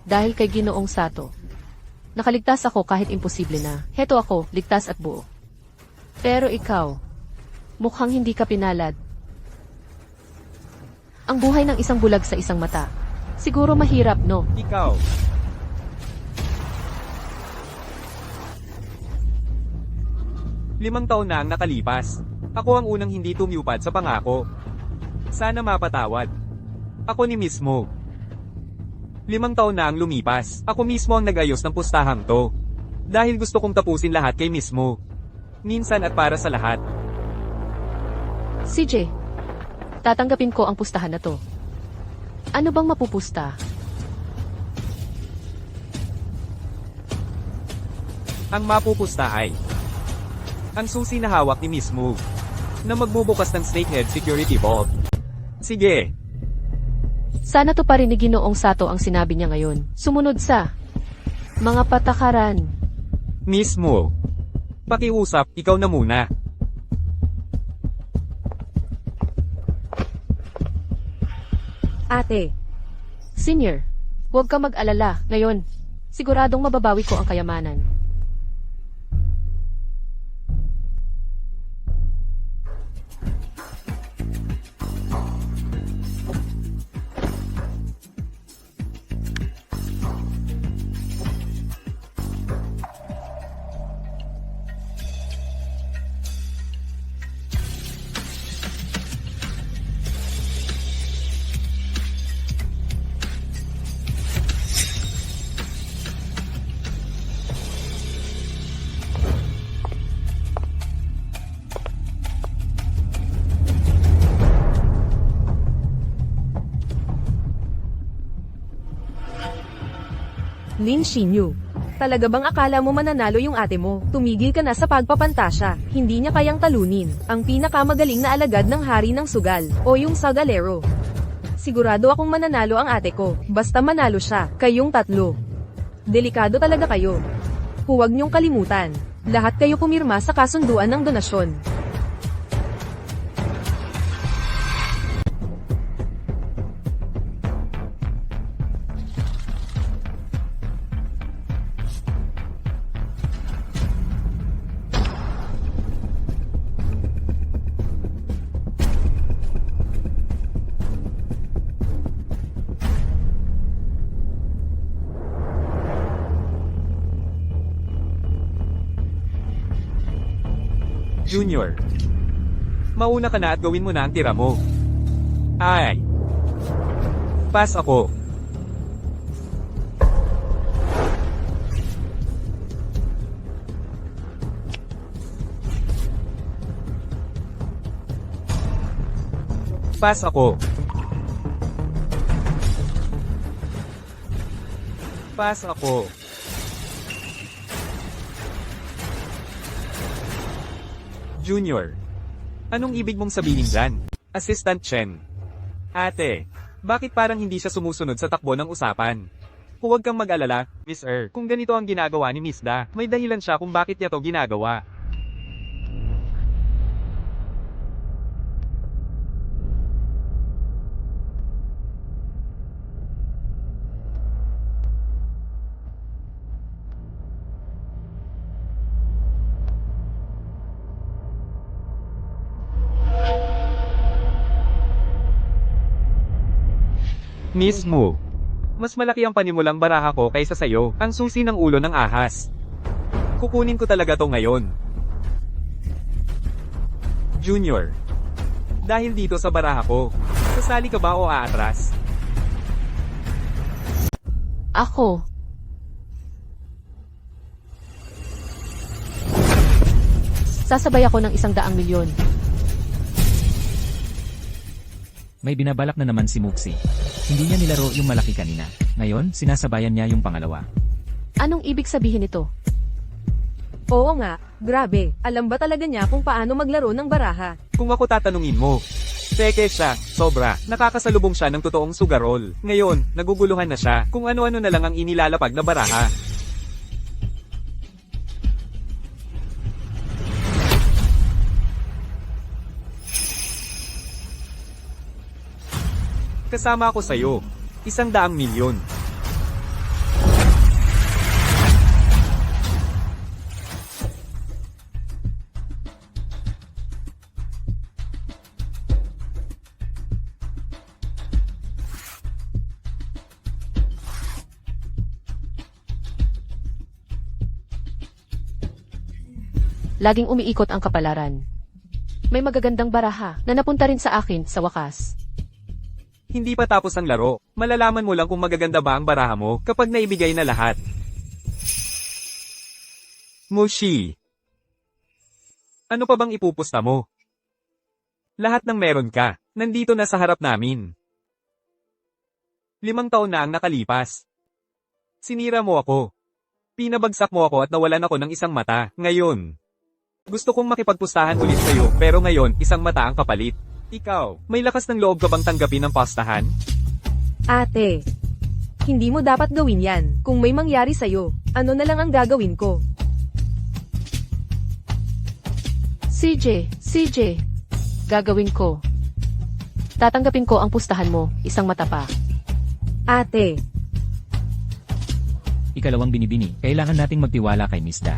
Speaker 2: Dahil kay Ginoong Sato. Nakaligtas ako kahit imposible na. Heto ako, ligtas at buo. Pero ikaw, mukhang hindi ka pinalad. Ang buhay ng isang bulag sa isang mata. Siguro mahirap, no?
Speaker 4: Ikaw. Limang taon na ang nakalipas. Ako ang unang hindi tumupad sa pangako. Sana mapatawad. Ako ni mismo. 5 taon na ang lumipas. Ako mismo ang nag-ayos ng pustahang to. Dahil gusto kong tapusin lahat kay mismo. Minsan at para sa lahat.
Speaker 2: CJ, tatanggapin ko ang pustahan na to. Ano bang mapupusta?
Speaker 4: Ang mapupusta ay ang susi na hawak ni Miss Move na magbubukas ng Snakehead Security Vault. Sige.
Speaker 2: Sana to pa rin ni Ginoong Sato ang sinabi niya ngayon. Sumunod sa mga patakaran.
Speaker 4: Miss Move. Pakiusap, ikaw na muna.
Speaker 3: Ate,
Speaker 2: Senior, huwag ka mag-alala. Ngayon, siguradong mababawi ko ang kayamanan.
Speaker 3: Lin Shinyu. Talaga bang akala mo mananalo yung ate mo? Tumigil ka na sa pagpapantasya. Hindi niya kayang talunin ang pinakamagaling na alagad ng hari ng sugal, o yung sagalero. Sigurado akong mananalo ang ate ko, basta manalo siya, kayong tatlo. Delikado talaga kayo. Huwag niyong kalimutan. Lahat kayo pumirma sa kasunduan ng donasyon.
Speaker 4: Junior. Mauna ka na at gawin mo na ang tira mo. Ay. Pass ako. Pass ako. Pass ako. Junior. Anong ibig mong sabihin dyan? Assistant Chen. Ate, bakit parang hindi siya sumusunod sa takbo ng usapan? Huwag kang mag-alala, Miss Kung ganito ang ginagawa ni Miss Da, may dahilan siya kung bakit niya to ginagawa. Mismo. Mas malaki ang panimulang baraha ko kaysa sayo, ang susi ng ulo ng ahas. Kukunin ko talaga to ngayon. Junior. Dahil dito sa baraha ko, sasali ka ba o aatras?
Speaker 2: Ako. Sasabay ako ng 100,000,000.
Speaker 1: May binabalak na naman si Muxi. Hindi niya nilaro yung malaki kanina. Ngayon, sinasabayan niya yung pangalawa.
Speaker 2: Anong ibig sabihin nito?
Speaker 3: Oo nga, grabe. Alam ba talaga niya kung paano maglaro ng baraha?
Speaker 4: Kung ako tatanungin mo, peke siya, sobra. Nakakasalubong siya ng totoong sugarol. Ngayon, naguguluhan na siya kung ano-ano na lang ang inilalapag na baraha. Kasama ako sa'yo. 100,000,000.
Speaker 2: Laging umiikot ang kapalaran. May magagandang baraha na napunta rin sa akin sa wakas.
Speaker 4: Hindi pa tapos ang laro. Malalaman mo lang kung magaganda ba ang baraha mo kapag naibigay na lahat. Mushi. Ano pa bang ipupusta mo? Lahat ng meron ka, nandito na sa harap namin. 5 taon na ang nakalipas. Sinira mo ako. Pinabagsak mo ako at nawalan ako ng isang mata. Ngayon, gusto kong makipagpustahan ulit sa'yo pero ngayon, isang mata ang kapalit. Ikaw, may lakas ng loob ka bang tanggapin ang pastahan?
Speaker 3: Ate, hindi mo dapat gawin yan. Kung may mangyari sa'yo, ano na lang ang gagawin ko?
Speaker 2: CJ, gagawin ko. Tatanggapin ko ang pustahan mo, isang mata pa.
Speaker 3: Ate,
Speaker 1: Ikalawang binibini, kailangan nating magtiwala kay Miss Da.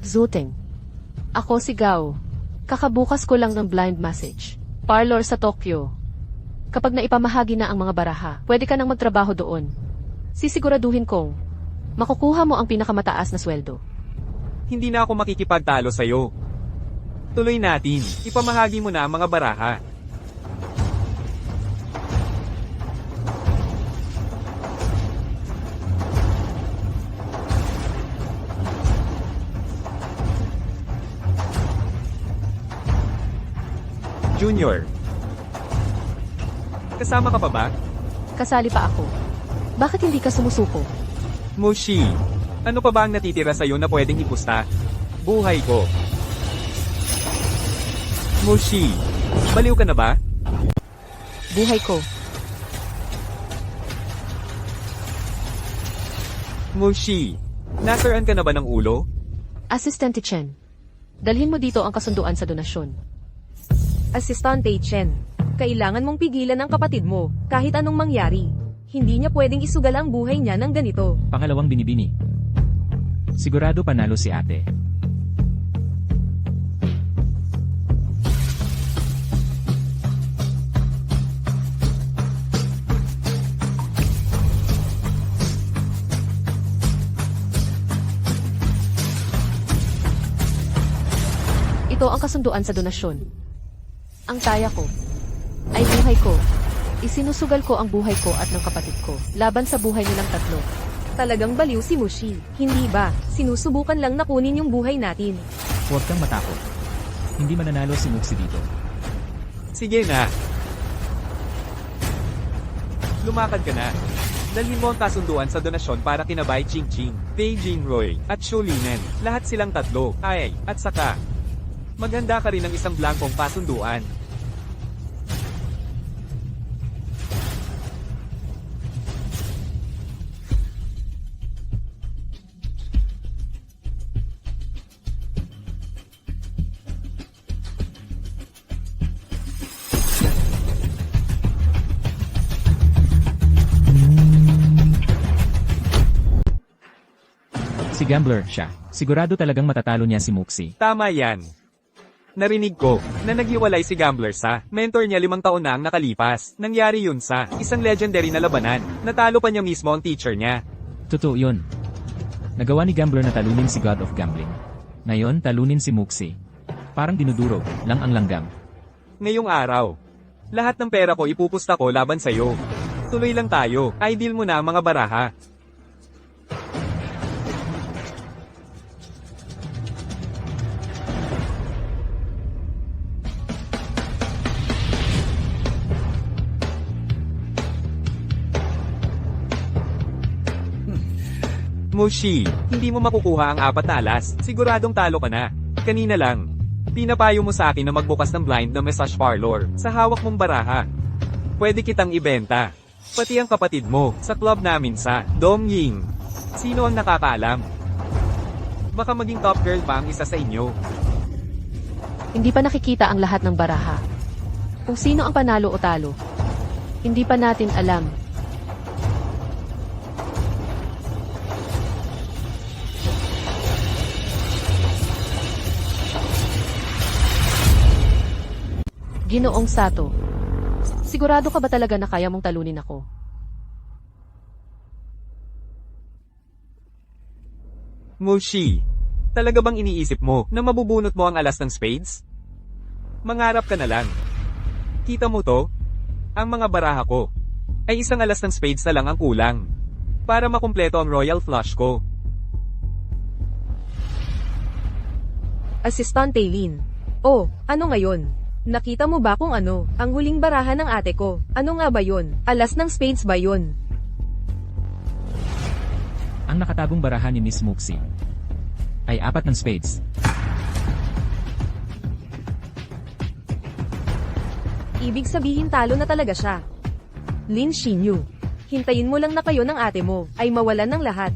Speaker 2: Zuteng. Ako si Gao. Kakabukas ko lang ng blind message. Parlor sa Tokyo. Kapag naipamahagi na ang mga baraha, pwede ka nang magtrabaho doon. Sisiguraduhin kong makukuha mo ang pinakamataas na sweldo.
Speaker 4: Hindi na ako makikipagtalo sa'yo. Tuloy natin, ipamahagi mo na ang mga baraha. Junior. Kasama ka pa ba?
Speaker 2: Kasali pa ako. Bakit hindi ka sumusuko?
Speaker 4: Mushi. Ano pa ba ang natitira sa'yo na pwedeng ipusta? Buhay ko. Mushi. Baliw ka na ba?
Speaker 2: Buhay ko.
Speaker 4: Mushi. Nasiraan ka na ba ng ulo?
Speaker 2: Assistant Chen. Dalhin mo dito ang kasunduan sa donasyon.
Speaker 3: Assistante Chen, kailangan mong pigilan ang kapatid mo, kahit anong mangyari. Hindi niya pwedeng isugal ang buhay niya ng ganito.
Speaker 1: Pangalawang binibini. Sigurado panalo si ate.
Speaker 2: Ito ang kasunduan sa donasyon. Ang taya ko ay buhay ko. Isinusugal ko ang buhay ko at ng kapatid ko laban sa buhay nilang tatlo.
Speaker 3: Talagang baliw si Mushi, hindi ba? Sinusubukan lang na kunin yung buhay natin.
Speaker 1: Huwag kang matakot. Hindi mananalo si Muxi dito.
Speaker 4: Sige na. Lumakad ka na. Dalhin mo ang kasunduan sa donasyon para kina Bai Ching-Ching, Pei Jinroy, at Shu Linen. Lahat silang tatlo. Ay, at saka, maghanda ka rin ng isang blankong kasunduan.
Speaker 1: Si Gambler siya. Sigurado talagang matatalo niya si Muxi.
Speaker 4: Tama yan. Narinig ko na naghiwalay si Gambler sa mentor niya 5 taon na ang nakalipas. Nangyari yun sa isang legendary na labanan. Natalo pa niya mismo ang teacher niya.
Speaker 1: Totoo yun. Nagawa ni Gambler na talunin si God of Gambling. Ngayon talunin si Muxi. Parang dinudurog lang ang langgam.
Speaker 4: Ngayong araw, lahat ng pera ko ipupusta ko laban sa'yo. Tuloy lang tayo, ideal mo na ang mga baraha. Mushi, hindi mo makukuha ang 4 na alas. Siguradong talo ka na. Kanina lang, pinapayo mo sa akin na magbukas ng blind na massage parlor sa hawak mong baraha. Pwede kitang ibenta. Pati ang kapatid mo, sa club namin sa Dongying. Sino ang nakakaalam? Baka maging top girl pa ang isa sa inyo.
Speaker 2: Hindi pa nakikita ang lahat ng baraha. Kung sino ang panalo o talo. Hindi pa natin alam. Ginoong Sato, sigurado ka ba talaga na kaya mong talunin ako?
Speaker 4: Mushi, talaga bang iniisip mo na mabubunot mo ang alas ng spades? Mangarap ka na lang. Kita mo to? Ang mga baraha ko ay isang alas ng spades na lang ang kulang para makumpleto ang royal flush ko.
Speaker 3: Assistant Taylin. Oh, ano ngayon? Nakita mo ba kung ano, ang huling baraha ng ate ko? Ano nga ba yon? Alas ng spades ba yon?
Speaker 1: Ang nakatagong baraha ni Miss Muxi ay 4 ng spades.
Speaker 3: Ibig sabihin talo na talaga siya. Lin Xinyu, hintayin mo lang na kayo ng ate mo, ay mawalan ng lahat.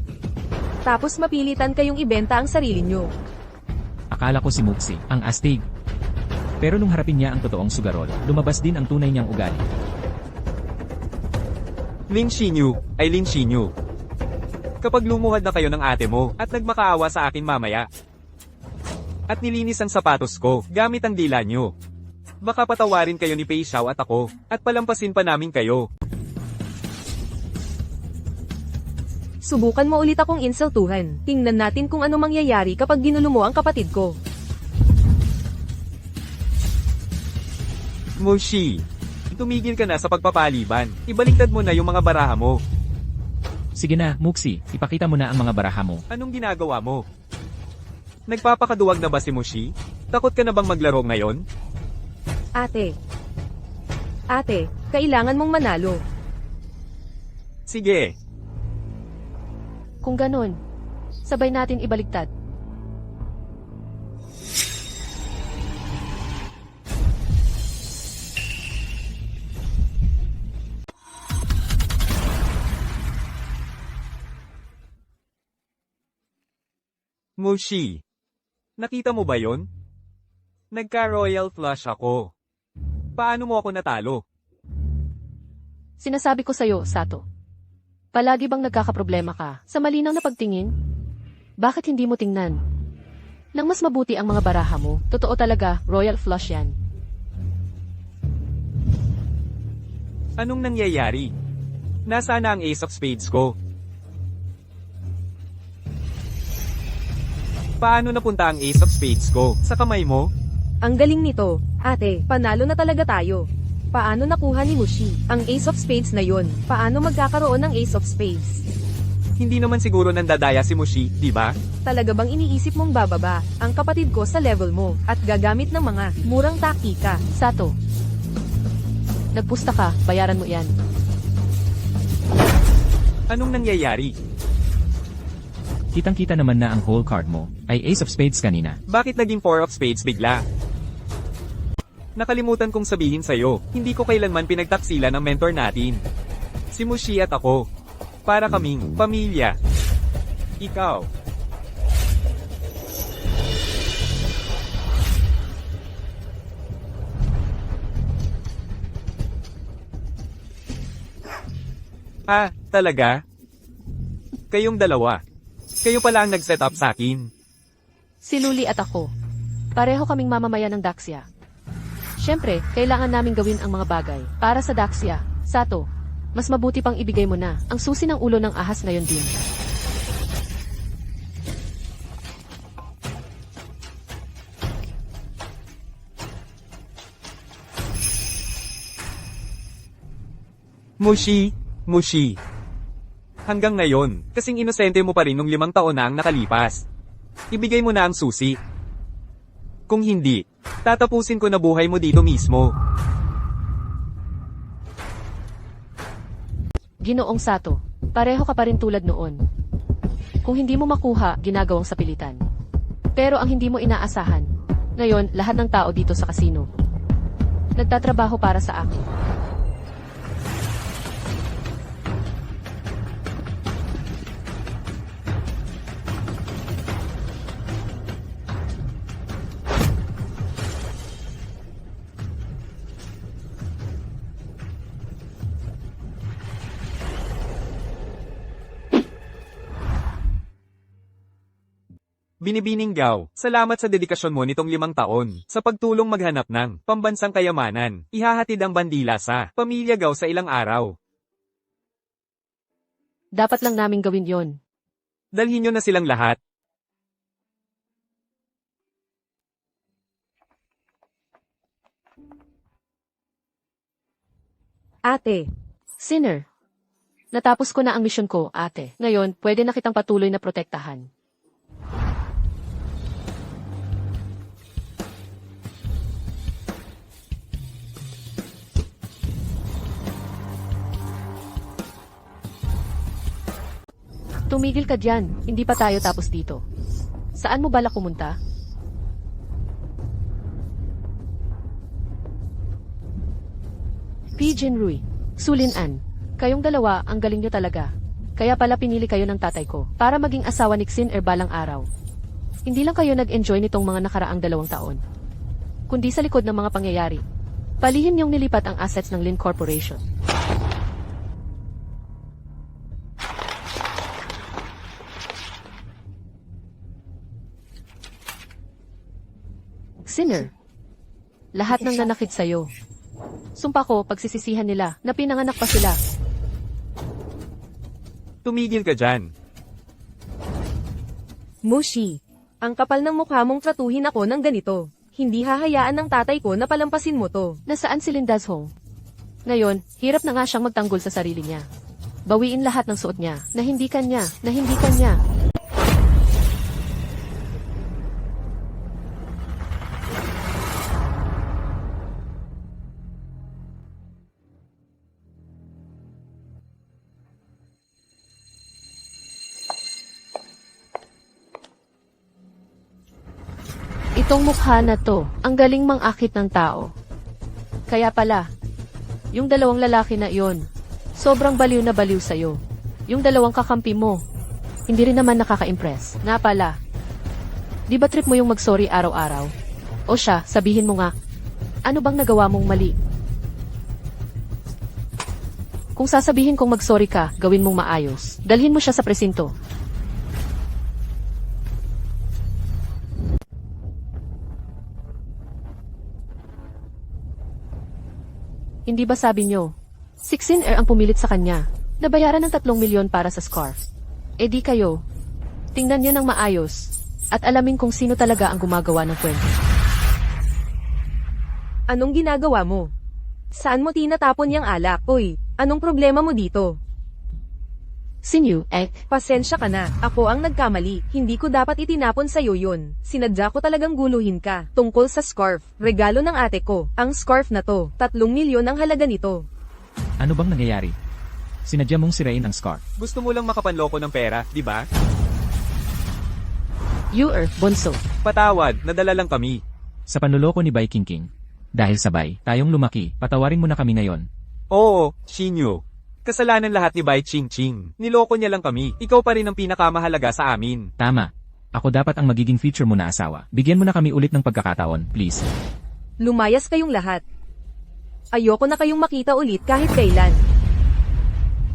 Speaker 3: Tapos mapilitan kayong ibenta ang sarili nyo.
Speaker 1: Akala ko si Muxi ang astig. Pero nung harapin niya ang totoong sugarol, lumabas din ang tunay niyang ugali.
Speaker 4: Lin Xinyu ay Lin Xinyu. Kapag lumuhad na kayo ng ate mo at nagmakaawa sa akin mamaya, at nilinis ang sapatos ko gamit ang dila nyo, baka patawarin kayo ni Pei Xiao at ako, at palampasin pa namin kayo.
Speaker 3: Subukan mo ulit akong insultuhan. Tingnan natin kung ano mangyayari kapag ginulo mo ang kapatid ko.
Speaker 4: Mushi, tumigil ka na sa pagpapaliban. Ibaliktad mo na yung mga baraha mo.
Speaker 1: Sige na, Muxi, ipakita mo na ang mga baraha mo.
Speaker 4: Anong ginagawa mo? Nagpapakaduwag na ba si Mushi? Takot ka na bang maglaro ngayon?
Speaker 3: Ate. Ate, kailangan mong manalo.
Speaker 4: Sige.
Speaker 2: Kung ganon, sabay natin ibaliktad.
Speaker 4: Mushi, nakita mo ba yon? Nagka-royal flush ako. Paano mo ako natalo?
Speaker 2: Sinasabi ko sa'yo, Sato. Palagi bang nagkakaproblema ka sa malinaw na pagtingin? Bakit hindi mo tingnan? Nang mas mabuti ang mga baraha mo, totoo talaga, royal flush yan.
Speaker 4: Anong nangyayari? Nasaan na ang ace of spades ko? Paano napunta ang ace of spades ko? Sa kamay mo?
Speaker 3: Ang galing nito. Ate, panalo na talaga tayo. Paano nakuha ni Mushi ang ace of spades na yon? Paano magkakaroon ng ace of spades?
Speaker 4: Hindi naman siguro nandadaya si Mushi, di ba?
Speaker 3: Talaga bang iniisip mong bababa ang kapatid ko sa level mo at gagamit ng mga murang taktika?
Speaker 2: Sato, nagpusta ka, bayaran mo yan.
Speaker 4: Anong nangyayari?
Speaker 1: Kitang-kita naman na ang whole card mo ay ace of spades kanina.
Speaker 4: Bakit naging 4 of spades bigla? Nakalimutan kong sabihin sa'yo, hindi ko kailanman pinagtaksila ng mentor natin. Si Mushi at ako. Para kaming pamilya. Ikaw. Ah, talaga? Kayong dalawa. Kayo pala ang nag-set up sa akin.
Speaker 2: Si Luli at ako. Pareho kaming mamamayan ng Daxia. Siyempre, kailangan namin gawin ang mga bagay para sa Daxia. Sato, mas mabuti pang ibigay mo na ang susi ng ulo ng ahas ngayon din.
Speaker 4: Mushi, Mushi. Hanggang ngayon, kasing inosente mo pa rin nung 5 taon na ang nakalipas. Ibigay mo na ang susi. Kung hindi, tatapusin ko na buhay mo dito mismo.
Speaker 2: Ginoong Sato, pareho ka pa rin tulad noon. Kung hindi mo makuha, ginagawang sapilitan. Pero ang hindi mo inaasahan, ngayon, lahat ng tao dito sa kasino nagtatrabaho para sa akin.
Speaker 4: Binibining Gao, salamat sa dedikasyon mo nitong 5 taon sa pagtulong maghanap ng pambansang kayamanan. Ihahatid ang bandila sa pamilya Gao sa ilang araw.
Speaker 2: Dapat lang naming gawin yon.
Speaker 4: Dalhin nyo na silang lahat.
Speaker 3: Ate,
Speaker 2: Sinner, natapos ko na ang misyon ko, ate. Ngayon, pwede na kitang patuloy na protektahan. Tumigil ka dyan, hindi pa tayo tapos dito. Saan mo balak pumunta? Pigeon Rui, Sulinan, kayong dalawa ang galing nyo talaga. Kaya pala pinili kayo ng tatay ko para maging asawa ni Xin balang araw. Hindi lang kayo nag-enjoy nitong mga nakaraang 2 taon, kundi sa likod ng mga pangyayari. Palihim niyong nilipat ang assets ng Lin Corporation. Sinner, lahat ng nanakit sa'yo. Sumpa ko, pagsisisihan nila, na pinanganak pa sila.
Speaker 4: Tumigil ka dyan.
Speaker 3: Mushi, ang kapal ng mukha mong tratuhin ako ng ganito. Hindi hahayaan ng tatay ko na palampasin mo to.
Speaker 2: Nasaan si Lindas Hong? Ngayon, hirap na nga siyang magtanggol sa sarili niya. Bawiin lahat ng suot niya, na hindi kanya, na hindi kanya. Itong mukha na to, ang galing mang-akit ng tao. Kaya pala, yung 2 lalaki na iyon, sobrang baliw na baliw sa'yo. Yung 2 kakampi mo, hindi rin naman nakaka-impress. Nga pala, di ba trip mo yung mag-sorry araw-araw? O siya, sabihin mo nga, ano bang nagawa mong mali? Kung sasabihin kong mag-sorry ka, gawin mong maayos. Dalhin mo siya sa presinto. Hindi ba sabi nyo, si Xin ang pumilit sa kanya, nabayaran ng 3 milyon para sa scarf. E di kayo, tingnan nyo ng maayos, at alamin kung sino talaga ang gumagawa ng kwento.
Speaker 3: Anong ginagawa mo? Saan mo tinatapon yung alak? Uy, anong problema mo dito?
Speaker 2: Sinyu,
Speaker 3: Pasensya ka na, ako ang nagkamali. Hindi ko dapat itinapon sa'yo yun. Sinadya ko talagang guluhin ka. Tungkol sa scarf, regalo ng ate ko. Ang scarf na to, 3 milyon ang halaga nito.
Speaker 1: Ano bang nangyayari? Sinadya mong sirain ang scarf.
Speaker 4: Gusto mo lang makapanloko ng pera, di ba?
Speaker 2: Bonso.
Speaker 4: Patawad, nadala lang kami.
Speaker 1: Sa panluloko ni Bai King. Dahil sabay, tayong lumaki, patawarin mo na kami ngayon.
Speaker 4: Oo, Shinyu. Kasalanan lahat ni Bai Ching. Niloko niya lang kami. Ikaw pa rin ang pinakamahalaga sa amin.
Speaker 1: Tama. Ako dapat ang magiging future mo na asawa. Bigyan mo na kami ulit ng pagkakataon, please.
Speaker 3: Lumayas kayong lahat. Ayoko na kayong makita ulit kahit kailan.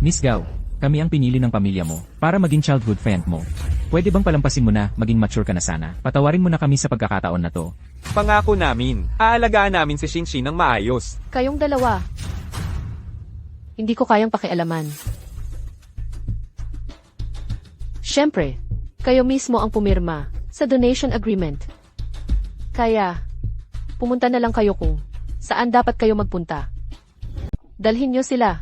Speaker 1: Miss Gao, kami ang pinili ng pamilya mo para maging childhood friend mo. Pwede bang palampasin mo na, maging mature ka na sana? Patawarin mo na kami sa pagkakataon na to.
Speaker 4: Pangako namin, aalagaan namin si Xingxin ng maayos.
Speaker 2: Kayong 2. Hindi ko kayang pakialaman. Siyempre, kayo mismo ang pumirma sa donation agreement. Kaya, pumunta na lang kayo kung saan dapat kayo magpunta. Dalhin nyo sila.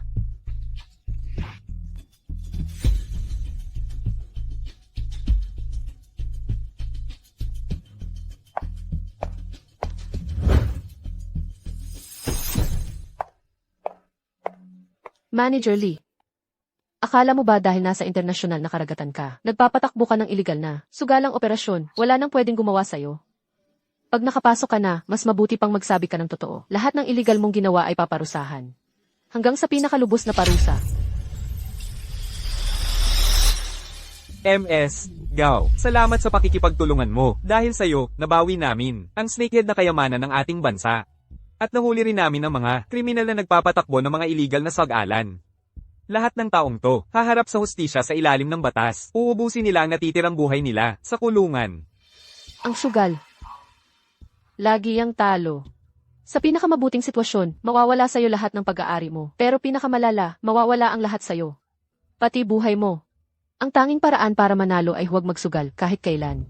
Speaker 2: Manager Lee. Akala mo ba dahil nasa internasyonal na karagatan ka, nagpapatakbo ka ng iligal na, sugalang operasyon, wala nang pwedeng gumawa sa'yo? Pag nakapasok ka na, mas mabuti pang magsabi ka ng totoo. Lahat ng iligal mong ginawa ay paparusahan. Hanggang sa pinakalubos na parusa.
Speaker 4: MS, Gao, salamat sa pakikipagtulungan mo. Dahil sa'yo, nabawi namin ang snakehead na kayamanan ng ating bansa. At nahuli rin namin ang mga kriminal na nagpapatakbo ng mga illegal na sag-alan. Lahat ng taong to, haharap sa hustisya sa ilalim ng batas. Uubusin nila ang natitirang buhay nila sa kulungan.
Speaker 2: Ang sugal. Lagi yang talo. Sa pinakamabuting sitwasyon, mawawala sa'yo lahat ng pag-aari mo. Pero pinakamalala, mawawala ang lahat sa'yo. Pati buhay mo. Ang tanging paraan para manalo ay huwag magsugal kahit kailan.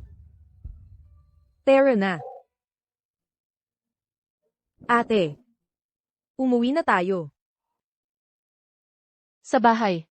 Speaker 3: Tara na. Ate. Umuwi na tayo.
Speaker 2: Sa bahay,